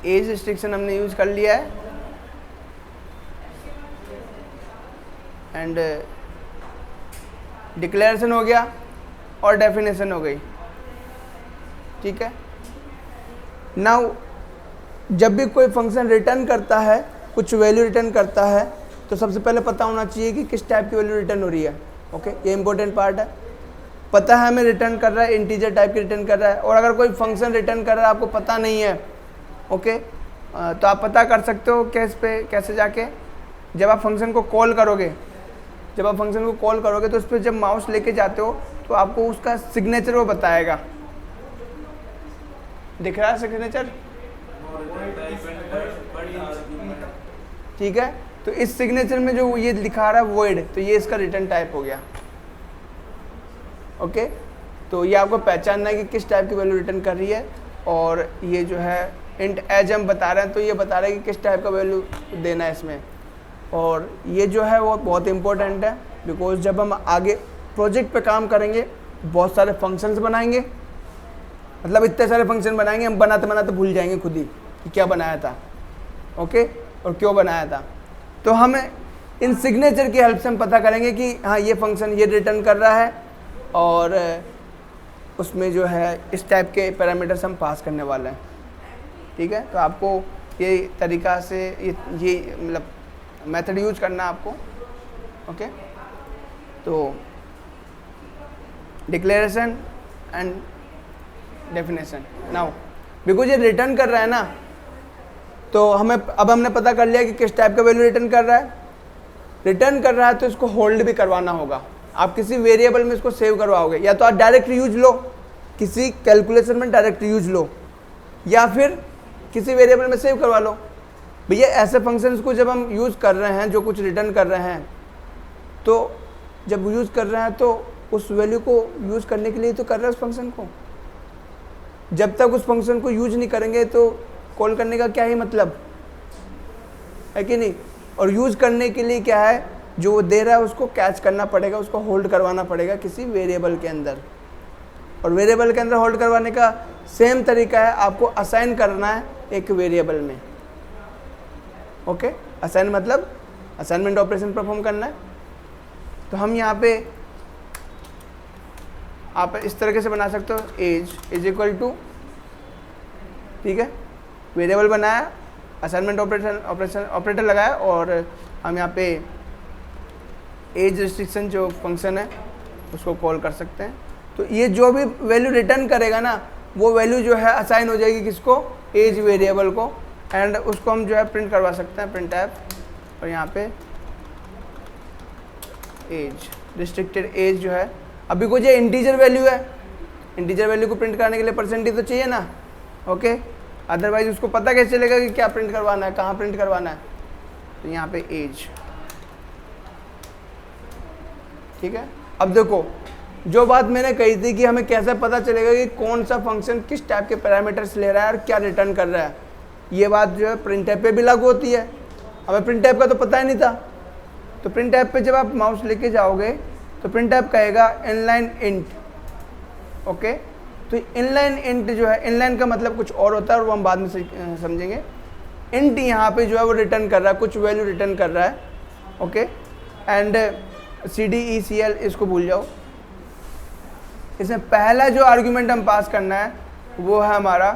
एज रिस्ट्रिक्शन हमने यूज कर लिया है एंड डिक्लेरेशन हो गया और डेफिनेशन हो गई, ठीक है। नाउ जब भी कोई फंक्शन रिटर्न करता है, कुछ वैल्यू रिटर्न करता है, तो सबसे पहले पता होना चाहिए कि किस टाइप की वैल्यू रिटर्न हो रही है। ओके, ये इंपॉर्टेंट पार्ट है। पता है हमें रिटर्न कर रहा है, इंटीजर टाइप की रिटर्न कर रहा है। और अगर कोई फंक्शन रिटर्न कर रहा है आपको पता नहीं है, ओके, तो आप पता कर सकते हो कैसे जाके, जब आप फंक्शन को कॉल करोगे, तो उस पर जब माउस लेके जाते हो तो आपको उसका सिग्नेचर वो बताएगा। दिख रहा है सिग्नेचर? ठीक है, तो इस सिग्नेचर में जो ये लिखा रहा है वॉइड, तो ये इसका रिटर्न टाइप हो गया। ओके, तो ये आपको पहचानना है कि किस टाइप की वैल्यू रिटर्न कर रही है। और ये जो है इंट एज हम बता रहे हैं, तो ये बता रहा है कि किस टाइप का वैल्यू देना है इसमें। और ये जो है वो बहुत इंपॉर्टेंट है, बिकॉज जब हम आगे प्रोजेक्ट पे काम करेंगे बहुत सारे फंक्शंस बनाएंगे, मतलब इतने सारे फंक्शन बनाएंगे हम बनाते बनाते भूल जाएंगे खुद ही कि क्या बनाया था, ओके, और क्यों बनाया था। तो हमें इन सिग्नेचर की हेल्प से हम पता करेंगे कि हाँ ये फंक्शन ये रिटर्न कर रहा है और उसमें जो है इस टाइप के पैरामीटर्स हम पास करने वाले हैं, ठीक है। तो आपको ये तरीका से ये मतलब मेथड यूज करना है आपको, ओके। तो declaration and definition. Now because ये रिटर्न कर रहा है ना, तो हमने पता कर लिया कि किस टाइप का वैल्यू रिटर्न कर रहा है। रिटर्न कर रहा है तो इसको होल्ड भी करवाना होगा। आप किसी वेरिएबल में इसको सेव करवाओगे, या तो आप डायरेक्ट यूज लो, किसी कैलकुलेशन में डायरेक्ट यूज लो, या फिर किसी वेरिएबल में सेव करवा लो। भैया ऐसे फंक्शंस को जब हम यूज़ कर रहे हैं, जो कुछ रिटर्न कर रहे हैं, तो जब यूज़ कर रहे हैं तो उस वैल्यू को यूज़ करने के लिए तो कर रहे हैं उस फंक्शन को। जब तक उस फंक्शन को यूज नहीं करेंगे तो कॉल करने का क्या ही मतलब है कि नहीं। और यूज़ करने के लिए क्या है, जो वो दे रहा है उसको कैच करना पड़ेगा, उसको होल्ड करवाना पड़ेगा किसी वेरिएबल के अंदर। और वेरिएबल के अंदर होल्ड करवाने का सेम तरीका है, आपको असाइन करना है एक वेरिएबल में। ओके, असाइन मतलब असाइनमेंट ऑपरेशन परफॉर्म करना है। तो हम यहाँ पे आप इस तरीके से बना सकते हो, एज इज इक्वल टू, ठीक है, वेरिएबल बनाया, असाइनमेंट ऑपरेटर लगाया, और हम यहाँ पे एज रिस्ट्रिक्शन जो फंक्शन है उसको कॉल कर सकते हैं। तो ये जो भी वैल्यू रिटर्न करेगा ना, वो वैल्यू जो है असाइन हो जाएगी किसको, एज वेरिएबल को। एंड उसको हम जो है प्रिंट करवा सकते हैं, प्रिंट ऐप, और यहाँ पे एज रिस्ट्रिक्टेड एज जो है, अभी कुछ ये इंटीजर वैल्यू है, इंटीजर वैल्यू को प्रिंट करने के लिए परसेंटेज तो चाहिए ना, ओके, अदरवाइज उसको पता कैसे चलेगा कि क्या प्रिंट करवाना है, कहाँ प्रिंट करवाना है। तो यहाँ पे एज, ठीक है। अब देखो जो बात मैंने कही थी कि हमें कैसे पता चलेगा कि कौन सा फंक्शन किस टाइप के पैरामीटर्स ले रहा है और क्या रिटर्न कर रहा है, ये बात जो है प्रिंट ऐप पे भी लागू होती है। हमें प्रिंट ऐप का तो पता ही नहीं था, तो प्रिंट ऐप पे जब आप माउस लेके जाओगे तो प्रिंट ऐप कहेगा इनलाइन इंट, ओके। तो इनलाइन इंट जो है, इनलाइन का मतलब कुछ और होता है और वो हम बाद में समझेंगे। इंट यहाँ पे जो है वो रिटर्न कर रहा है, कुछ वैल्यू रिटर्न कर रहा है, ओके। एंड CDECL इसको भूल जाओ। इसमें पहला जो आर्ग्यूमेंट हम पास करना है वो है हमारा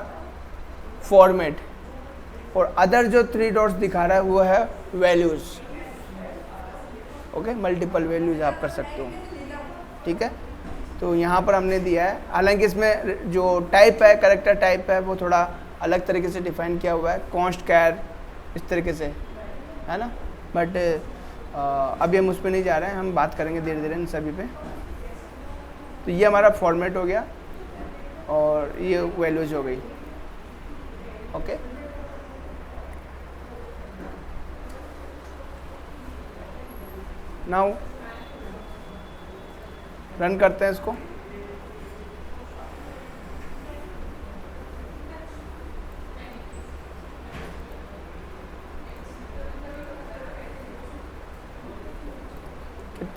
फॉर्मेट, और अदर जो 3 डॉट्स दिखा रहा है वो है वैल्यूज़, ओके, मल्टीपल वैल्यूज़ आप कर सकते हो, ठीक है। तो यहाँ पर हमने दिया है, हालांकि इसमें जो टाइप है, कैरेक्टर टाइप है, वो थोड़ा अलग तरीके से डिफाइन किया हुआ है, कॉन्स्ट कैर इस तरीके से, है ना। बट अभी हम उस पर नहीं जा रहे हैं, हम बात करेंगे धीरे धीरे इन सभी पे। तो ये हमारा फॉर्मेट हो गया और ये वैल्यूज हो गई, ओके। नाउ रन करते हैं इसको।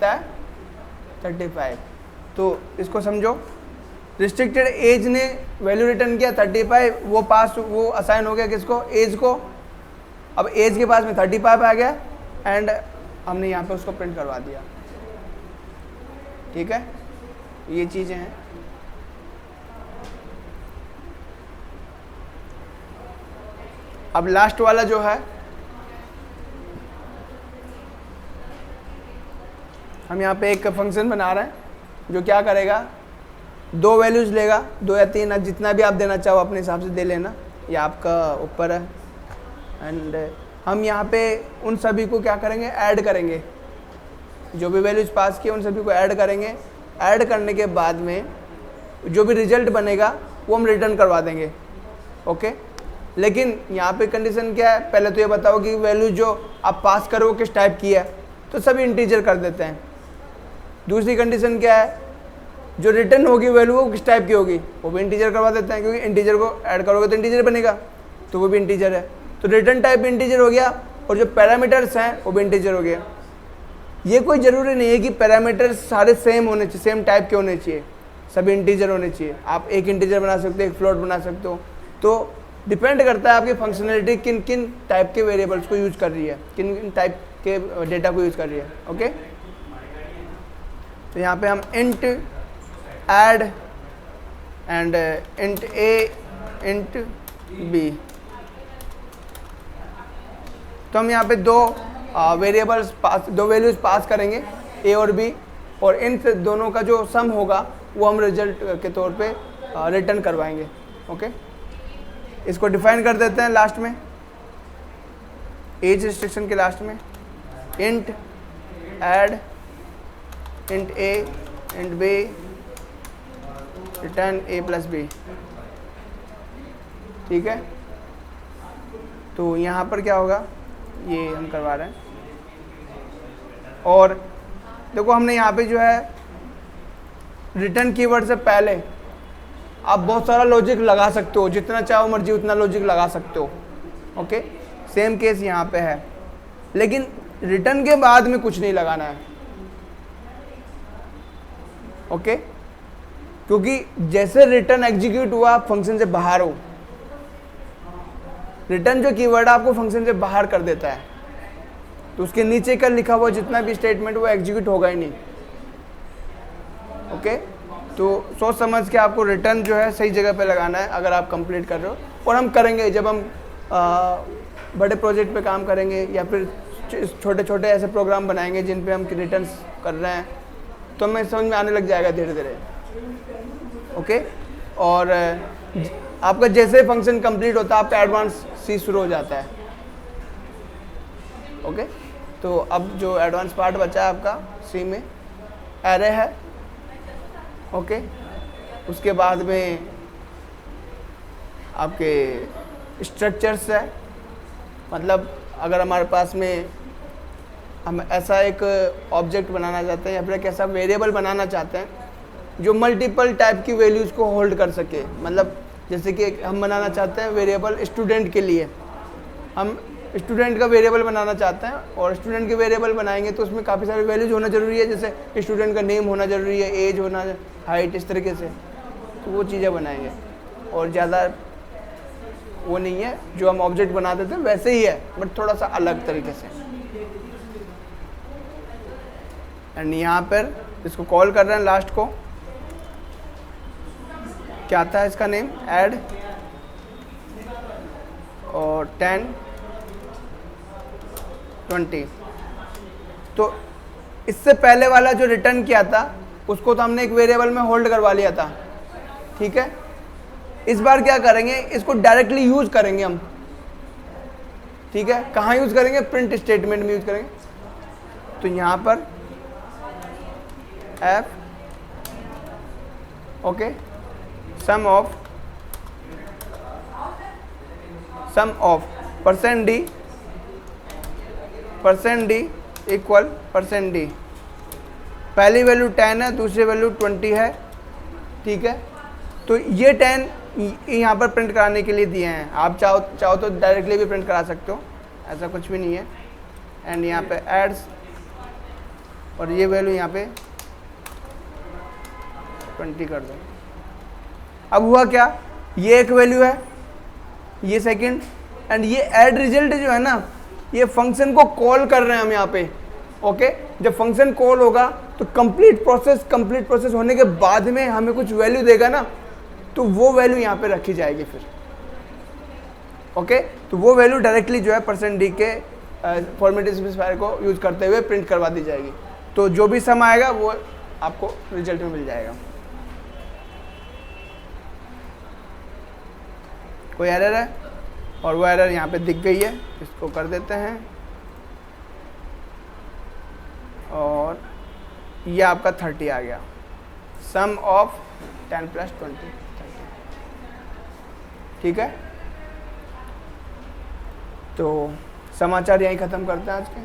कितना है 35। तो इसको समझो, रिस्ट्रिक्टेड एज ने वैल्यू रिटर्न किया 35, वो असाइन हो गया किसको, एज को। अब एज के पास में 35 आ गया एंड हमने यहाँ पे उसको प्रिंट करवा दिया। ठीक है, ये चीज़ें हैं। अब लास्ट वाला जो है, हम यहाँ पे एक फंक्शन बना रहे हैं जो क्या करेगा, 2 वैल्यूज़ लेगा, 2 या 3, जितना भी आप देना चाहो अपने हिसाब से दे लेना, ये आपका ऊपर है। एंड हम यहाँ पे उन सभी को क्या करेंगे, ऐड करेंगे, जो भी वैल्यूज़ पास किए उन सभी को ऐड करेंगे। ऐड करने के बाद में जो भी रिजल्ट बनेगा वो हम रिटर्न करवा देंगे। ओके, लेकिन यहाँ पे कंडीशन क्या है, पहले तो ये बताओ कि वैल्यू जो आप पास करो वो किस टाइप की है, तो सभी इंटीजर कर देते हैं। दूसरी कंडीशन क्या है, जो रिटर्न होगी वैल्यू वो किस टाइप की होगी, वो भी इंटीजर करवा देते हैं, क्योंकि इंटीजर को ऐड करोगे तो इंटीजर बनेगा, तो वो भी इंटीजर है। तो रिटर्न टाइप इंटीजर हो गया और जो पैरामीटर्स हैं वो भी इंटीजर हो गया। ये कोई ज़रूरी नहीं है कि पैरामीटर्स सारे सेम होने चाहिए, सेम टाइप के होने चाहिए, सभी इंटीजर होने चाहिए। आप एक इंटीजर बना सकते हो, एक फ्लोट बना सकते हो। तो डिपेंड करता है आपकी फंक्शनलिटी किन किन टाइप के वेरिएबल्स को यूज़ कर रही है, किन किन टाइप के डेटा को यूज़ कर रही है। ओके, तो यहाँ पे हम int add and int a int b, तो हम यहाँ पे 2 वेरिएबल्स पास, 2 वैल्यूज़ पास करेंगे, ए और बी, और इन दोनों का जो सम होगा वो हम रिजल्ट के तौर पे रिटर्न करवाएंगे। ओके, इसको डिफाइन कर देते हैं लास्ट में, एज रिस्ट्रिक्शन के लास्ट में, int add int a int B return A plus B. ठीक है, तो यहाँ पर क्या होगा, ये हम करवा रहे हैं। और देखो हमने यहाँ पे जो है रिटर्न कीवर्ड से पहले आप बहुत सारा लॉजिक लगा सकते हो, जितना चाहो मर्जी उतना लॉजिक लगा सकते हो। ओके, सेम केस यहाँ पे है, लेकिन रिटर्न के बाद में कुछ नहीं लगाना है। ओके, क्योंकि जैसे रिटर्न एग्जीक्यूट हुआ फंक्शन से बाहर हो, रिटर्न जो कीवर्ड आपको फंक्शन से बाहर कर देता है, तो उसके नीचे का लिखा हुआ जितना भी स्टेटमेंट वो एग्जीक्यूट होगा ही नहीं। ओके, तो सोच समझ के आपको रिटर्न जो है सही जगह पे लगाना है अगर आप कंप्लीट कर रहे हो। और हम करेंगे जब हम बड़े प्रोजेक्ट पे काम करेंगे या फिर छोटे छोटे ऐसे प्रोग्राम बनाएंगे जिन पे हम रिटर्न्स कर रहे हैं, तो हमें समझ में आने लग जाएगा धीरे धीरे। ओके, और आपका जैसे फंक्शन कंप्लीट होता है आपका एडवांस सी शुरू हो जाता है। ओके, तो अब जो एडवांस पार्ट बचा है आपका सी में एरे है। ओके, उसके बाद में आपके स्ट्रक्चर्स है, मतलब अगर हमारे पास में हम ऐसा एक ऑब्जेक्ट बनाना चाहते हैं या फिर एक ऐसा वेरिएबल बनाना चाहते हैं जो मल्टीपल टाइप की वैल्यूज़ को होल्ड कर सके, मतलब जैसे कि हम बनाना चाहते हैं वेरिएबल स्टूडेंट के लिए, हम स्टूडेंट का वेरिएबल बनाना चाहते हैं और स्टूडेंट के वेरिएबल बनाएंगे तो उसमें काफ़ी सारे वैल्यूज होना जरूरी है, जैसे स्टूडेंट का नेम होना जरूरी है, एज होना, हाइट, इस तरीके से, तो वो चीज़ें बनाएंगे। और ज़्यादा वो नहीं है, जो हम ऑब्जेक्ट बनाते थे वैसे ही है बट थोड़ा सा अलग तरीके से। एंड यहाँ पर इसको कॉल कर रहे हैं लास्ट को, क्या आता है इसका नेम, ऐड, और 10 20। तो इससे पहले वाला जो रिटर्न किया था उसको तो हमने एक वेरिएबल में होल्ड करवा लिया था। ठीक है, इस बार क्या करेंगे, इसको डायरेक्टली यूज करेंगे हम। ठीक है, कहाँ यूज करेंगे, प्रिंट स्टेटमेंट में यूज करेंगे। तो यहाँ पर f, okay, sum of %d equal %d। पहली वैल्यू 10 है, दूसरी वैल्यू 20 है। ठीक है, तो ये 10 यहाँ पर प्रिंट कराने के लिए दिए हैं, आप चाहो तो डायरेक्टली भी प्रिंट करा सकते हो, ऐसा कुछ भी नहीं है। एंड यहाँ पे एड्स और ये वैल्यू यहाँ पे 20 कर दो। अब हुआ क्या, ये एक वैल्यू है, ये सेकंड, एंड ये ऐड रिजल्ट जो है ना, ये फंक्शन को कॉल कर रहे हैं हम यहाँ पे। ओके, जब फंक्शन कॉल होगा तो कंप्लीट प्रोसेस होने के बाद में हमें कुछ वैल्यू देगा ना, तो वो वैल्यू यहाँ पे रखी जाएगी फिर। ओके, तो वो वैल्यू डायरेक्टली जो है %d के फॉर्मेट स्पेसिफायर को यूज करते हुए प्रिंट करवा दी जाएगी। तो जो भी सम आएगा वो आपको रिजल्ट में मिल जाएगा। कोई एरर है? और वो एरर यहाँ पे दिख गई है, इसको कर देते हैं। और ये आपका 30 आ गया, सम ऑफ 10 + 20 30। ठीक है, तो समाचार यहीं ख़त्म करते हैं आज के।